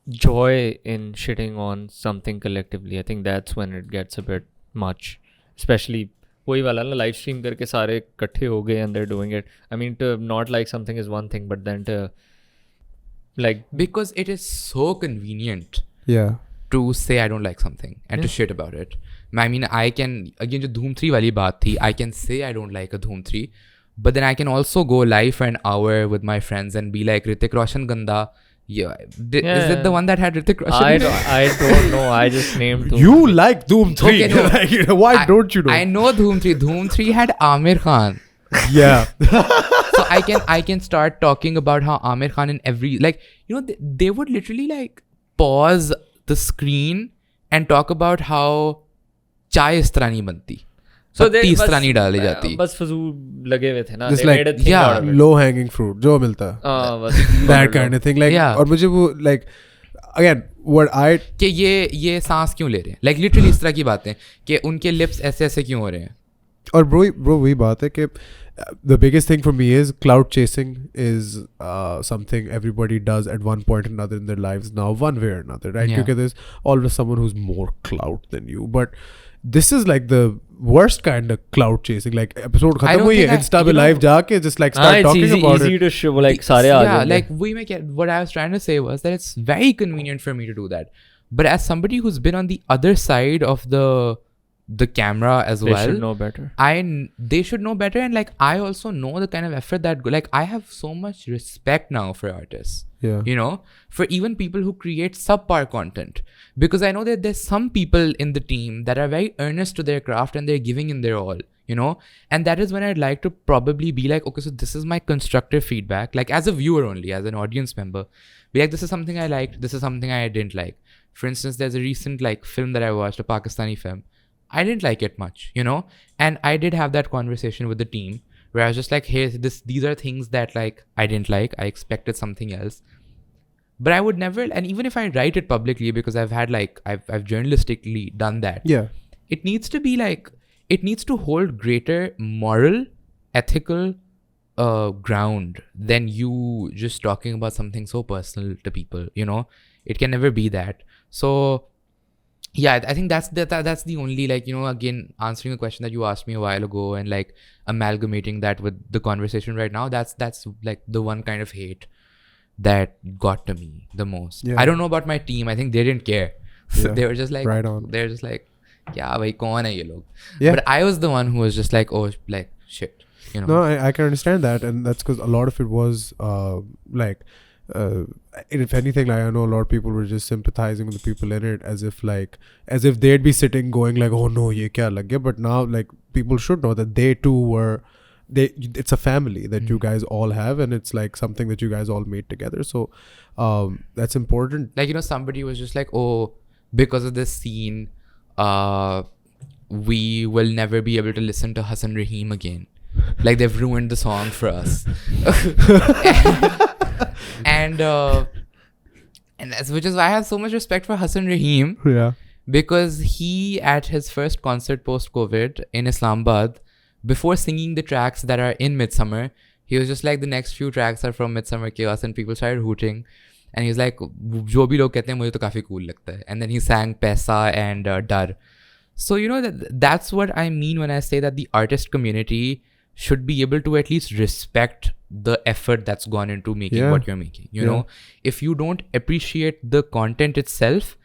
joy in shitting on something collectively, I think that's when it gets a bit much. Especially वही वाला ना live stream करके सारे इकट्ठे हो गए and they're doing it. I mean, to not like something is one thing, but then to like, because it is so convenient to say I don't like something and to shit about it. I mean, I can, again, जो Dhoom 3 वाली बात थी, I can say I don't like a Dhoom 3, but then I can also go live for an hour with my friends and be like, Hrithik Roshan ganda. Yeah. Is it the one that had Hrithik Roshan? I don't know. I just named Dhoom. You like Dhoom 3. Okay, no. Like, why don't you know? I know Dhoom 3. Dhoom 3 had Amir Khan. Yeah. So I can start talking about how Amir Khan in every, like, you know, they would literally like pause the screen and talk about how chai is tarah nahi banti. So तीस तरह नहीं डाली जाती. बस फजूल लगे हुए थे ना. Just like low hanging fruit जो मिलता है. That kind of thing. Like और मुझे वो like again what I कि ये सांस क्यों ले रहे हैं? Like literally इस तरह की बातें कि उनके lips ऐसे क्यों हो रहे हैं? और bro वही बात है कि the biggest thing for me is cloud chasing is something everybody does at one point or another in their lives now, one way or another, right? Because there's always someone who's more clout than you, but this is like the worst kind of cloud chasing. Like episode khatam hui hai, Insta pe live jaake just like start talking about it. It's easy to show like सारे आ जाएंगे. Like what I was trying to say was that it's very convenient for me to do that. But as somebody who's been on the other side of the camera as well, they should know better. They should know better, and like I also know the kind of effort that like I have so much respect now for artists. Yeah. You know, for even people who create subpar content. Because I know that there's some people in the team that are very earnest to their craft and they're giving in their all, you know. And that is when I'd like to probably be like, okay, so this is my constructive feedback. Like as a viewer only, as an audience member. Be like, this is something I liked. This is something I didn't like. For instance, there's a recent like film that I watched, a Pakistani film. I didn't like it much, you know. And I did have that conversation with the team where I was just like, hey, these are things that like I didn't like. I expected something else. But I would never, and even if I write it publicly, because I've had like, I've journalistically done that. Yeah. It needs to be like, it needs to hold greater moral, ethical ground than you just talking about something so personal to people, you know. It can never be that. So yeah, I think that's the only, like, you know, again, answering a question that you asked me a while ago and like amalgamating that with the conversation right now, that's like the one kind of hate that got to me the most. Yeah. I don't know about my team. I think they didn't care. So Yeah. they were just like, Right on. they're just like, kya bhai, kaun hai ye log? Yeah. But I was the one who was just like, oh, like shit, you know. No, I can understand that, and that's because a lot of it was if anything, like I know a lot of people were just sympathizing with the people in it, as if they'd be sitting going like, oh no, ye kya lag gaya. But now like people should know that they too were. It's a family that you guys all have, and it's like something that you guys all made together. So that's important. Like, you know, somebody was just like, oh, because of this scene, we will never be able to listen to Hassan Raheem again. Like, they've ruined the song for us. and that's, which is why I have so much respect for Hassan Raheem. Yeah. Because he, at his first concert post-COVID in Islamabad, before singing the tracks that are in Midsummer, he was just like, the next few tracks are from Midsummer Chaos, and people started hooting. And he was like, jo bhi log kehte hain, mujhe to kafi cool lagta hai. And then he sang Paisa and Dar. So, you know, that's what I mean when I say that the artist community should be able to at least respect the effort that's gone into making what you're making. You know, if you don't appreciate the content itself,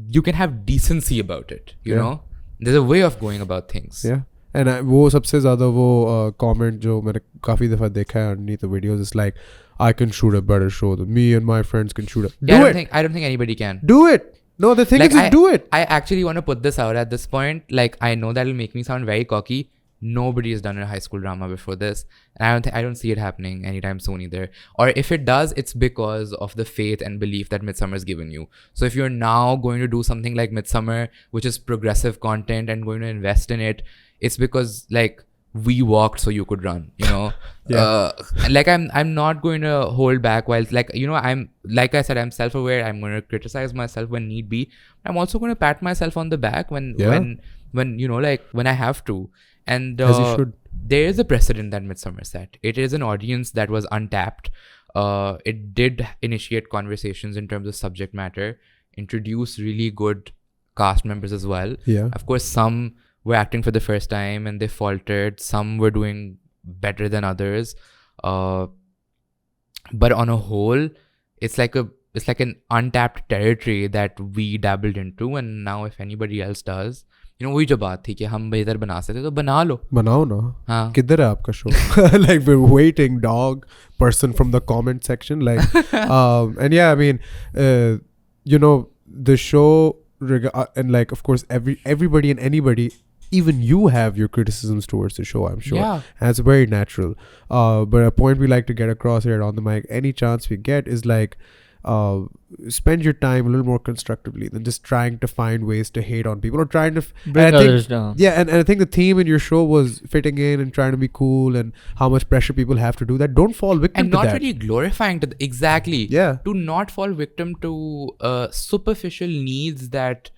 you can have decency about it. You know, there's a way of going about things. Yeah. And वो सबसे ज़्यादा वो comment जो मैंने काफ़ी दफ़ा देखा है underneath the videos is like, I can shoot a better show than me and my friends can shoot it. I don't think anybody can. Do it. No, the thing like, is just do it. I actually want to put this out at this point. Like, I know that'll make me sound very cocky. Nobody has done a high school drama before this, and I don't see it happening anytime soon either. Or if it does, it's because of the faith and belief that Midsummer's given you. So if you're now going to do something like Midsummer, which is progressive content, and going to invest in it, it's because like we walked so you could run, you know. Like I'm not going to hold back while, like, you know, I'm, like I said, I'm self-aware. I'm going to criticize myself when need be. I'm also going to pat myself on the back when you know, like when I have to. And as you should. There is a precedent that Midsummer set. It is an audience that was untapped. It did initiate conversations in terms of subject matter, introduce really good cast members as well. Yeah. Of course, some were acting for the first time and they faltered. Some were doing better than others. But on a whole, it's like an untapped territory that we dabbled into. And now if anybody else does, you know, वही जो बात थी कि हम बेहतर बना सकते तो बना लो. बनाओ ना. हाँ. किधर है आपका show? Like we're waiting, dog, person from the comment section. Like, and yeah, I mean, you know, the show, and like, of course, everybody and anybody, even you have your criticisms towards the show, I'm sure. Yeah. And it's very natural. But a point we like to get across here on the mic, any chance we get, is like, spend your time a little more constructively than just trying to find ways to hate on people or trying to bring others down. Yeah, and I think the theme in your show was fitting in and trying to be cool and how much pressure people have to do that. Don't fall victim and to not that. really glorifying to exactly. Yeah. To not fall victim to superficial needs that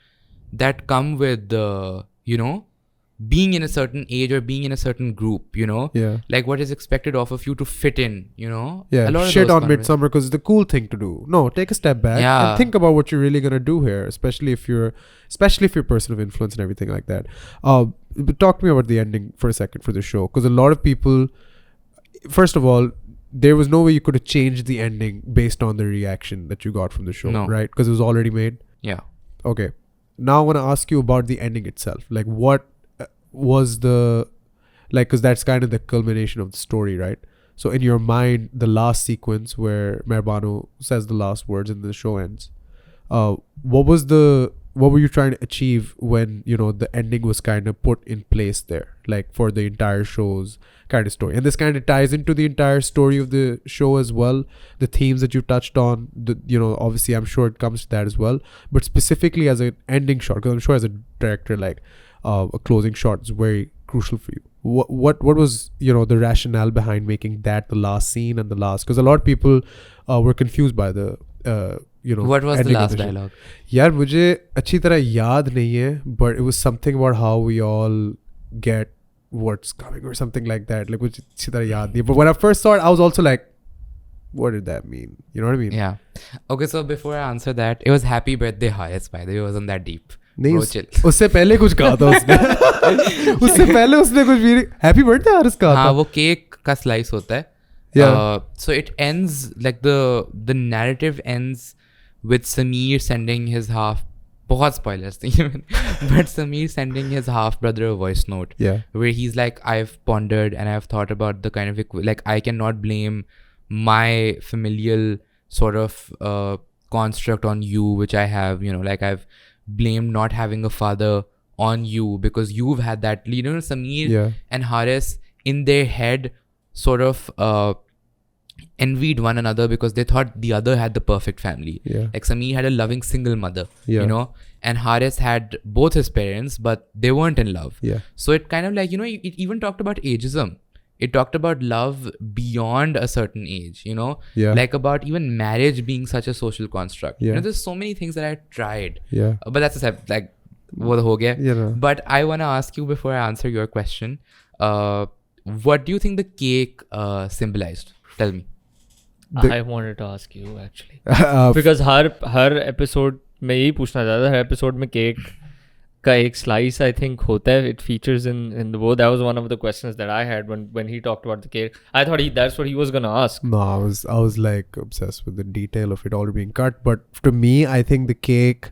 come with you know, being in a certain age or being in a certain group, you know. Yeah. Like what is expected of you to fit in, you know. Yeah. A lot Shit of those on Midsummer because it's the cool thing to do. No, take a step back and think about what you're really gonna do here, especially if you're a person of influence and everything like that. But talk to me about the ending for a second for the show, because a lot of people, first of all, there was no way you could have changed the ending based on the reaction that you got from the show, right? Because it was already made. Yeah. Okay. Now I want to ask you about the ending itself. Like, what was the, like, because that's kind of the culmination of the story, right? So in your mind, the last sequence where Mehrbano says the last words and the show ends, what were you trying to achieve when, you know, the ending was kind of put in place there, like for the entire show's kind of story? And this kind of ties into the entire story of the show as well, the themes that you touched on, you know, obviously I'm sure it comes to that as well, but specifically as an ending shot, because I'm sure as a director, like a closing shot is very crucial for you. What was, you know, the rationale behind making that the last scene and the last, because a lot of people were confused by the you know, what was the ending of last show. dialogue? यार मुझे अच्छी तरह याद नहीं है, but it was something about how we all get what's coming or something like that. Like मुझे अच्छी तरह याद नहीं है. But when I first saw it, I was also like, what did that mean? You know what I mean? Yeah. Okay, so before I answer that, it was happy birthday highest, by the way. It wasn't that deep. नहीं Bro, chill. उससे पहले कुछ कहा था उसने. उससे पहले उसने कुछ हैप्पी बर्थडे हारिस कहा था. हाँ, वो केक का स्लाइस होता है. Yeah. So it ends like the narrative ends with Sameer sending his बहुत spoilers but Sameer sending his half brother a voice note, Yeah. where he's like, I've pondered and I've thought about the kind of like I cannot blame my familial sort of construct on you, which I have, you know, like I've blamed not having a father on you because you've had that, you know, Sameer Yeah. and Haris in their head sort of envied one another because they thought the other had the perfect family. Yeah. Like Sameer had a loving single mother, Yeah. you know, and Haris had both his parents, but they weren't in love. Yeah. So it kind of like, you know, it even talked about ageism. It talked about love beyond a certain age, you know, Yeah. like about even marriage being such a social construct. Yeah. You know, there's so many things that I tried, Yeah. but that's a step, like, wo to ho gaya. You know. But I want to ask you before I answer your question, what do you think the cake symbolized? Tell me. I wanted to ask you actually because her episode में यही पूछना चाहता था. हर episode में cake का एक slice I think होता है. It features in the both. That was one of the questions that I had when he talked about the cake. I thought that's what he was gonna ask. No, I was like obsessed with the detail of it all being cut. But to me, I think the cake,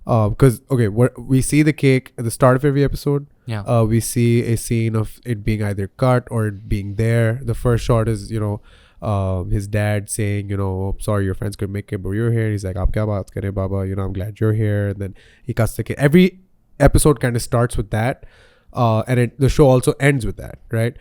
because okay, we see the cake at the start of every episode. Yeah. We see a scene of it being either cut or it being there. The first shot is, you know, his dad saying, you know, sorry your friends couldn't make it, but you're here. He's like, aap kya baat kare baba, you know, I'm glad you're here. And then he cuts the cake. Every episode kind of starts with that, and the show also ends with that, right?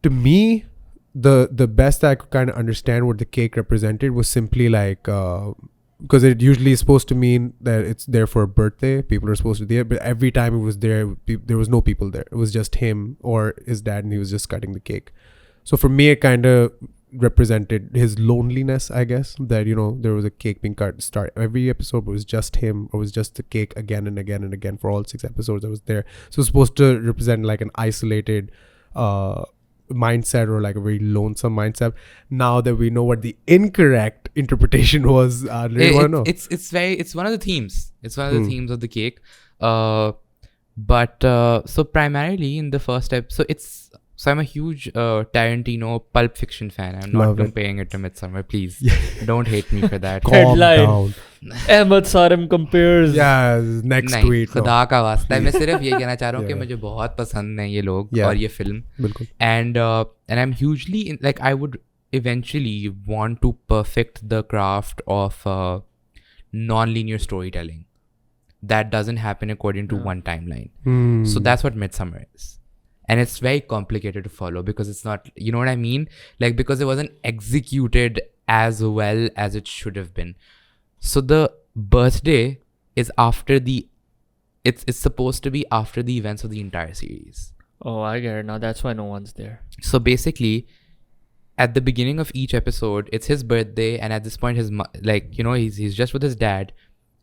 To me, the best I could kind of understand what the cake represented was simply like, because it usually is supposed to mean that it's there for a birthday, people are supposed to be there, but every time it was there, there was no people there. It was just him or his dad, and he was just cutting the cake. So for me, it kind of represented his loneliness, I guess, that, you know, there was a cake being cut at the start every episode, but it was just him, or it was just the cake again and again and again for all 6 episodes that was there. So it's supposed to represent like an isolated mindset, or like a very lonesome mindset. Now that we know what the incorrect interpretation was, I really want to know. It's one of the themes. It's one of the themes of the cake. But so primarily in the first episode, so I'm a huge Tarantino Pulp Fiction fan. I'm not comparing it to Midsummer. Please don't hate me for that. Calm down. Ahmed Sarym compares. Yeah, next tweet. खुदा का वास्ता है, मैं सिर्फ ये कहना चाह रहा हूँ कि मुझे बहुत पसंद हैं ये लोग और ये फिल्म. बिल्कुल. And I'm hugely like I would eventually want to perfect the craft of non-linear storytelling that doesn't happen according to one timeline. So that's what Midsummer is. And it's very complicated to follow because it's not, you know what I mean? Like, because it wasn't executed as well as it should have been. So the birthday is after it's supposed to be after the events of the entire series. Oh, I get it now. That's why no one's there. So basically, at the beginning of each episode, it's his birthday, and at this point, like, you know, he's just with his dad,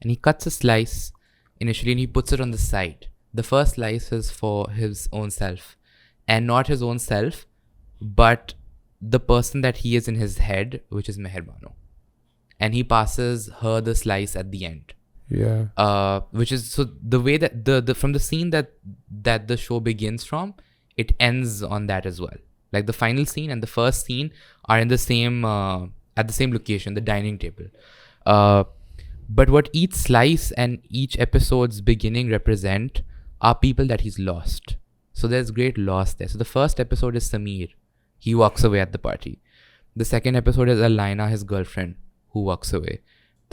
and he cuts a slice initially, and he puts it on the side. The first slice is for his own self, and not his own self, but the person that he is in his head, which is Mehrbano. And he passes her the slice at the end. Yeah. Which is, so the way that the from the scene that the show begins from, it ends on that as well. Like the final scene and the first scene are in the same at the same location, the dining table. But what each slice and each episode's beginning represent are people that he's lost. So there's great loss there. So the first episode is Sameer. He walks away at the party. The second episode is Alina, his girlfriend, who walks away.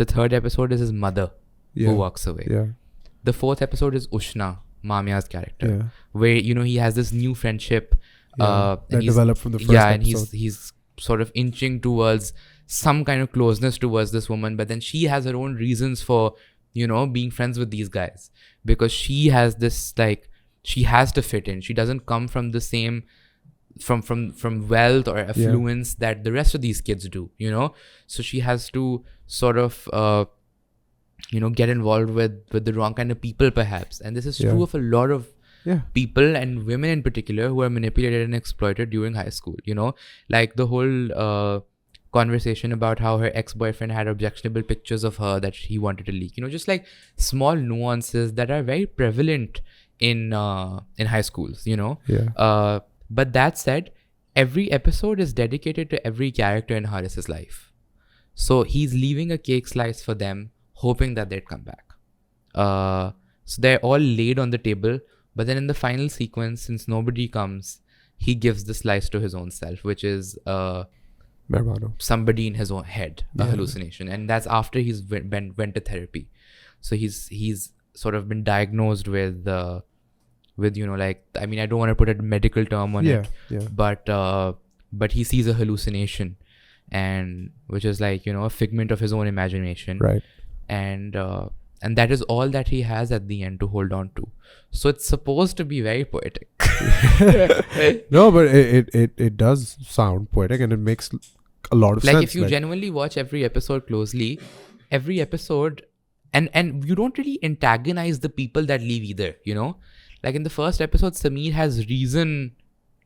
The third episode is his mother, who walks away. Yeah. The fourth episode is Ushna, Mamia's character, Yeah. where, you know, he has this new friendship. That and he's- developed from the first and episode. he's sort of inching towards some kind of closeness towards this woman, but then she has her own reasons for, you know, being friends with these guys, because she has this, like, she has to fit in. She doesn't come from the same from wealth or affluence that the rest of these kids do, you know. So she has to sort of you know, get involved with the wrong kind of people, perhaps. And this is true of a lot of people, and women in particular, who are manipulated and exploited during high school, you know. Like the whole conversation about how her ex-boyfriend had objectionable pictures of her that he wanted to leak, you know, just like small nuances that are very prevalent in high schools, you know. But that said, every episode is dedicated to every character in Haris's life. So he's leaving a cake slice for them, hoping that they'd come back. So they're all laid on the table, but then in the final sequence, since nobody comes, he gives the slice to his own self, which is somebody in his own head, a hallucination. And that's after he's went to therapy. So he's sort of been diagnosed with you know, like, I mean, I don't want to put a medical term on it, but he sees a hallucination, and which is like, you know, a figment of his own imagination, Right. And that is all that he has at the end to hold on to. So it's supposed to be very poetic. No, but it does sound poetic, and it makes a lot of sense. Like if you genuinely watch every episode closely, every episode, and you don't really antagonize the people that leave either, you know. Like in the first episode, Sameer has reason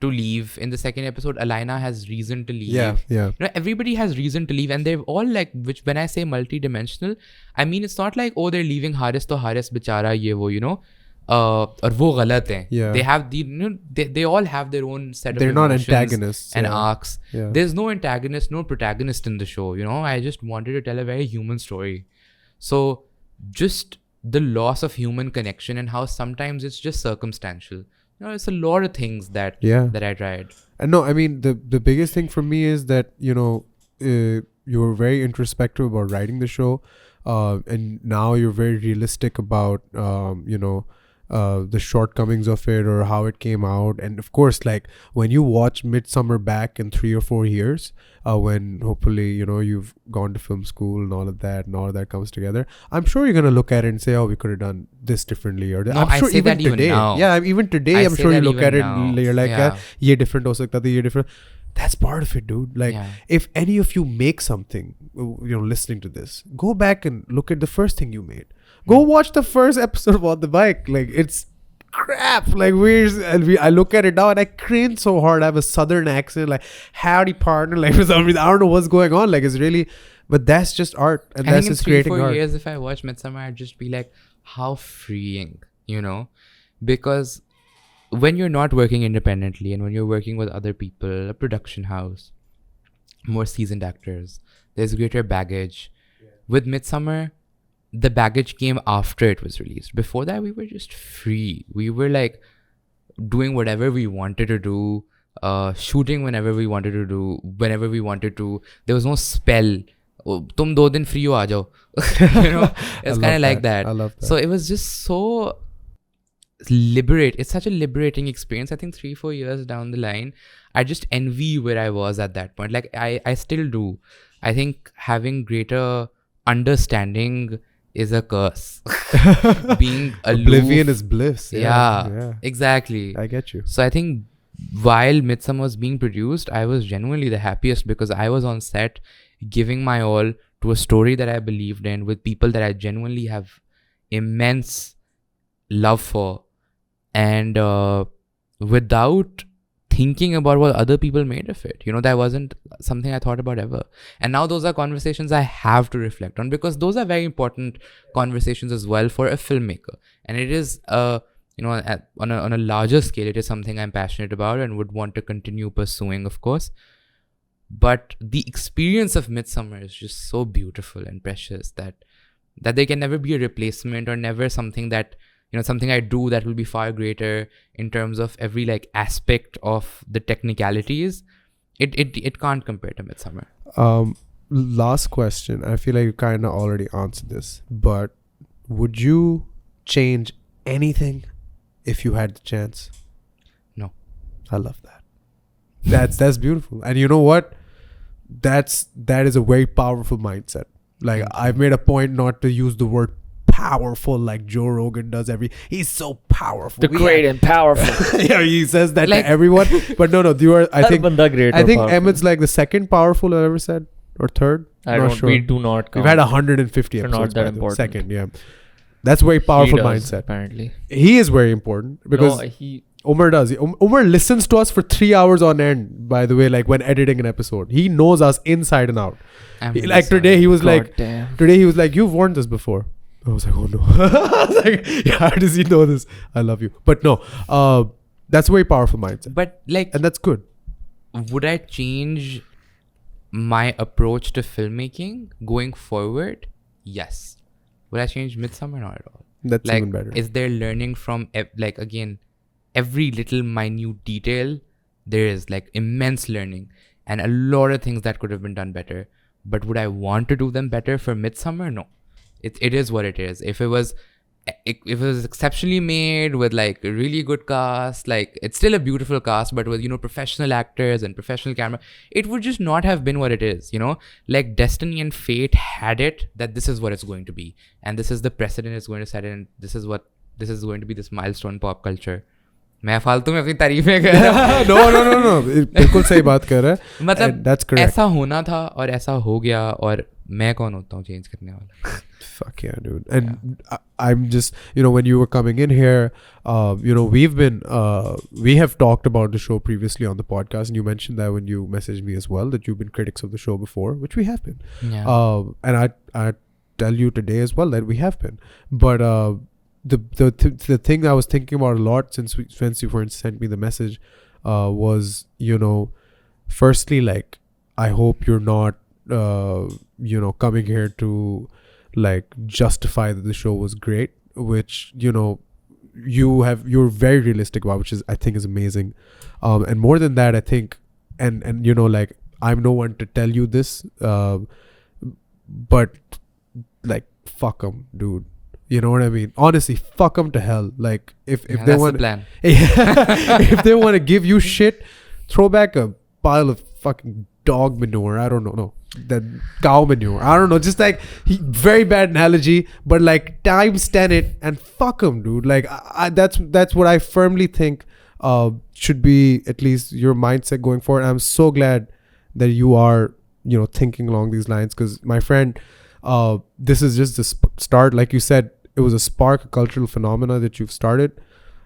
to leave. In the second episode, Alina has reason to leave. Yeah. You know, everybody has reason to leave, and they've all, like, which when I say multi-dimensional, I mean, it's not like, oh, they're leaving Haris to Haris bichara ye wo, you know, aur wo galat hai. Yeah. They have the, you know, they all have their own set of They're not emotions antagonists and arcs. Yeah. There's no antagonist, no protagonist in the show, you know. I just wanted to tell a very human story. So just the loss of human connection, and how sometimes it's just circumstantial. You know, it's a lot of things that I tried. And no, I mean, the biggest thing for me is that, you know, you were very introspective about writing the show, and now you're very realistic about you know, the shortcomings of it, or how it came out. And of course, like, when you watch Midsummer back in 3 or 4 years, when hopefully, you know, you've gone to film school and all of that comes together, I'm sure you're going to look at it and say, oh, we could have done this differently, or No, I'm I sure say even that even today, now. even today, I'm say sure you that look even at it now. and you're like, Yeah. ye different ho sakta tha, ye different. That's part of it, dude. Like, if any of you make something, you know, listening to this, go back and look at the first thing you made. Go watch the first episode of On the Bike. Like, it's crap. Like, I look at it now and I cringe so hard. I have a southern accent, like, howdy partner, like, for some reason I don't know what's going on. Like, it's really, but that's just art, and I that's think in just 3 or creating 4 art. years, if I watch Midsummer, I'd just be like, how freeing, you know? Because when you're not working independently, and when you're working with other people, a production house, more seasoned actors, there's greater baggage. With Midsummer, the baggage came after it was released. Before that, we were just free. We were like doing whatever we wanted to do, shooting whenever we wanted to do, whenever we wanted to. There was no spell. Oh, tum 2 din free ho, aa jao. You know, it's kind of like that. I love that. So it was just so it's such a liberating experience. I think 3-4 years down the line, I just envy where I was at that point. Like, I still do. I think having greater understanding is a curse. Being aloof, Oblivion is bliss. yeah, exactly. I get you. So I think while Midsummer was being produced, I was genuinely the happiest, because I was on set giving my all to a story that I believed in, with people that I genuinely have immense love for, and without thinking about what other people made of it. You know, that wasn't something I thought about ever. And now those are conversations I have to reflect on, because those are very important conversations as well for a filmmaker. And it is, you know, on a larger scale, it is something I'm passionate about and would want to continue pursuing, of course. But the experience of Midsummer is just so beautiful and precious that there can never be a replacement, or never something that, you know, something I do that will be far greater in terms of every, like, aspect of the technicalities. it can't compare to Midsummer. Last question. I feel like you kind of already answered this, but would you change anything if you had the chance? No. I love that. That's beautiful. And you know what? That is a very powerful mindset. Like, I've made a point not to use the word powerful like Joe Rogan does he's so powerful. The great and powerful. Yeah, he says that Like- to everyone. But no, you are. I think powerful. Ahmed's like the second powerful I've ever said, or third. I Not don't. sure. We do not count. We've had 150 They're episodes. not that by the way. important. Second, yeah. That's very powerful He does, mindset. apparently. He is very important because Umer does. Umer listens to us for 3 hours on end, by the way, like when editing an episode. He knows us inside and out. Like today, he was like, you've warned us before. I was like, oh no. I was like, yeah, how does he know this? I love you. But no, that's a very powerful mindset. But like, And that's good. would I change my approach to filmmaking going forward? Yes. Would I change Midsummer? Not at all. That's Like, even better. is there learning from like, again, every little minute detail? There is like immense learning and a lot of things that could have been done better. But would I want to do them better for Midsummer? No. It is what it is. If it was exceptionally made with like a really good cast, like it's still a beautiful cast, but with, you know, professional actors and professional camera, it would just not have been what it is, you know? Like destiny and fate had it that this is what it's going to be. And this is the precedent it's going to set in. This is going to be this milestone pop culture. मैं फालतू में अपनी तारीफें कर रहा हूँ. No. बिल्कुल सही बात कर रहा है. मतलब That's correct. ऐसा होना था और ऐसा हो गया और मैं कौन होता हूँ चेंज करने वाला. Fuck yeah, dude. And I'm just, you know, when you were coming in here, you know, we have talked about the show previously on the podcast, and you mentioned that when you messaged me as well, that you've been critics of the show before, which we have been. Yeah. And I tell you today as well that we have been. But the thing I was thinking about a lot since you first sent me the message was, you know, firstly, like, I hope you're not, you know, coming here to like justify that the show was great, which, you know, you're very realistic about, which is, I think, is amazing. And more than that, I think, and you know, like, I'm no one to tell you this, but like, fuck them, dude. You know what I mean? Honestly, fuck them to hell. Like, if they want, plan. if they want to give you shit, throw back a pile of fucking dog manure. I don't know. No, that cow manure. I don't know. Just like, very bad analogy, but like, times 10 it and fuck them, dude. Like, that's what I firmly think should be at least your mindset going forward. I'm so glad that you are, you know, thinking along these lines, because my friend, this is just the start. Like you said, it was a spark, a cultural phenomena that you've started,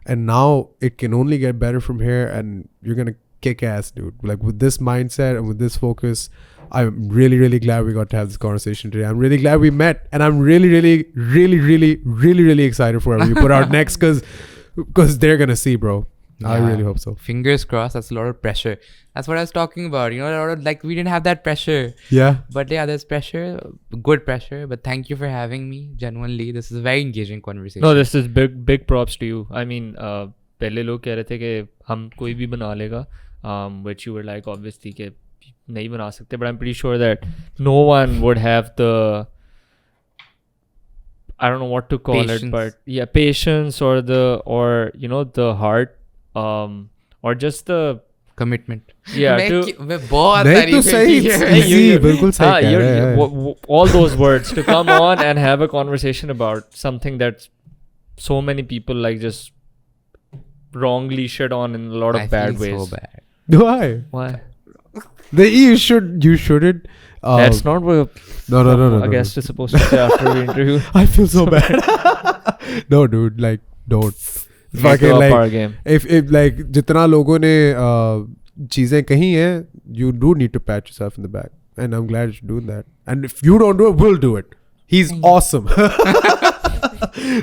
and now it can only get better from here, and you're gonna kick ass, dude. Like, with this mindset and with this focus, I'm really, really glad we got to have this conversation today. I'm really glad we met, and I'm really, really, really, really, really, really excited for whatever you put out next, because they're gonna see, bro. I really hope so. Fingers crossed. That's a lot of pressure. That's what I was talking about. You know, a lot of, like, we didn't have that pressure. Yeah. But yeah, there's pressure, good pressure. But thank you for having me. Genuinely, this is a very engaging conversation. No, this is big props to you. I mean, पहले लोग कह रहे थे कि हम कोई भी बना लेगा, which you were like, obviously कि नहीं बना सकते. But I'm pretty sure that no one would have the, I don't know what to call Patience. it, but yeah, patience or you know, the heart, or just the commitment. Yeah, मैं बहुत नहीं तो तारीफें सही, की है. easy, बिल्कुल सही हाँ, कह रहे हैं. all those words to come on and have a conversation about something that so many people like just wrongly shit on in a lot of I bad feel ways. so bad. Why? You shouldn't. That's not what No. a guest is supposed to say after the interview. I feel so bad. No, dude, like, don't. Fucking like, our game. if like जितना लोगों ने चीजें कही हैं, you do need to pat yourself in the back, and I'm glad you're doing that. And if you don't do it, we'll do it. He's awesome.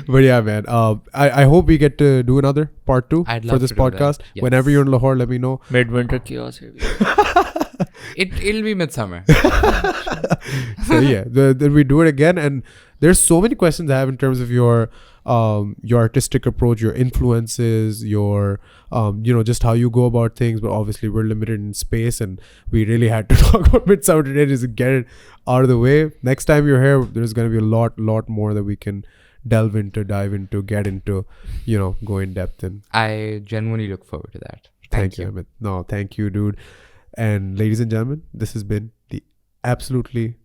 But yeah, man, I hope we get to do another part 2 I'd for love this to do that. podcast. Yes. Whenever you're in Lahore, let me know. Midwinter chaos here. It'll be Midsummer. So yeah, then we do it again, and there's so many questions I have in terms of your your artistic approach, your influences, your just how you go about things. But obviously we're limited in space, and we really had to talk about Midsummer today just to get it out of the way. Next time you're here, there's going to be a lot more that we can dive into, get into, go in depth. And I genuinely look forward to that. Thank you, Ahmed. No, thank you, dude. And ladies and gentlemen, this has been the absolutely...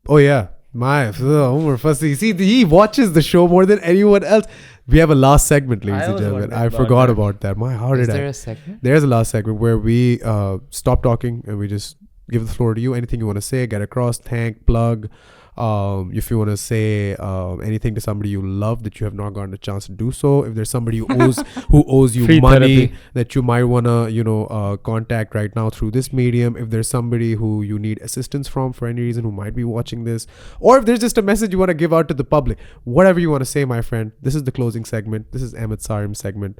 Oh, yeah. Umer Fasie. See, he watches the show more than anyone else. We have a last segment, ladies and gentlemen. I forgot about that. Is there a segment? There's a last segment where we stop talking and we just give the floor to you. Anything you want to say, get across, thank, plug. If you want to say anything to somebody you love that you have not gotten a chance to do so, if there's somebody who owes you Free money therapy that you might want to contact right now through this medium, if there's somebody who you need assistance from for any reason who might be watching this, or if there's just a message you want to give out to the public, whatever you want to say, my friend, this is the closing segment. This is Ahmed Sarym segment.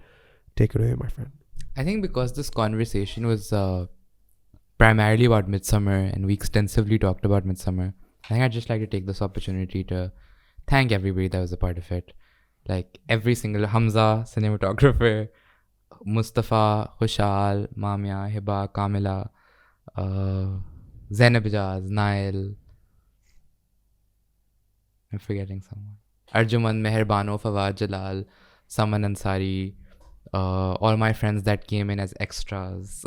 Take it away, my friend. I think because this conversation was primarily about Midsummer and we extensively talked about Midsummer, I think I'd just like to take this opportunity to thank everybody that was a part of it. Like every single Hamza, cinematographer, Mustafa, Khushal, Mamia, Hiba, Kamila, Zainab Ijaz, Nail. I'm forgetting someone. Arjuman, Meherbano, Fawad, Jalal, Saman Ansari, all my friends that came in as extras.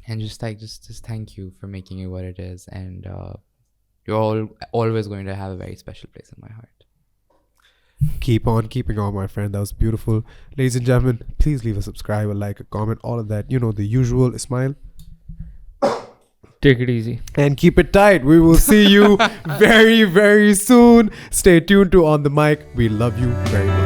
And just thank you for making it what it is, and you're all always going to have a very special place in my heart. Keep on keeping on, my friend. That was beautiful. Ladies and gentlemen, please leave a subscribe, a like, a comment, all of that. The usual. Ismail, take it easy and keep it tight. We will see you very, very soon. Stay tuned to On the Mic. We love you very much.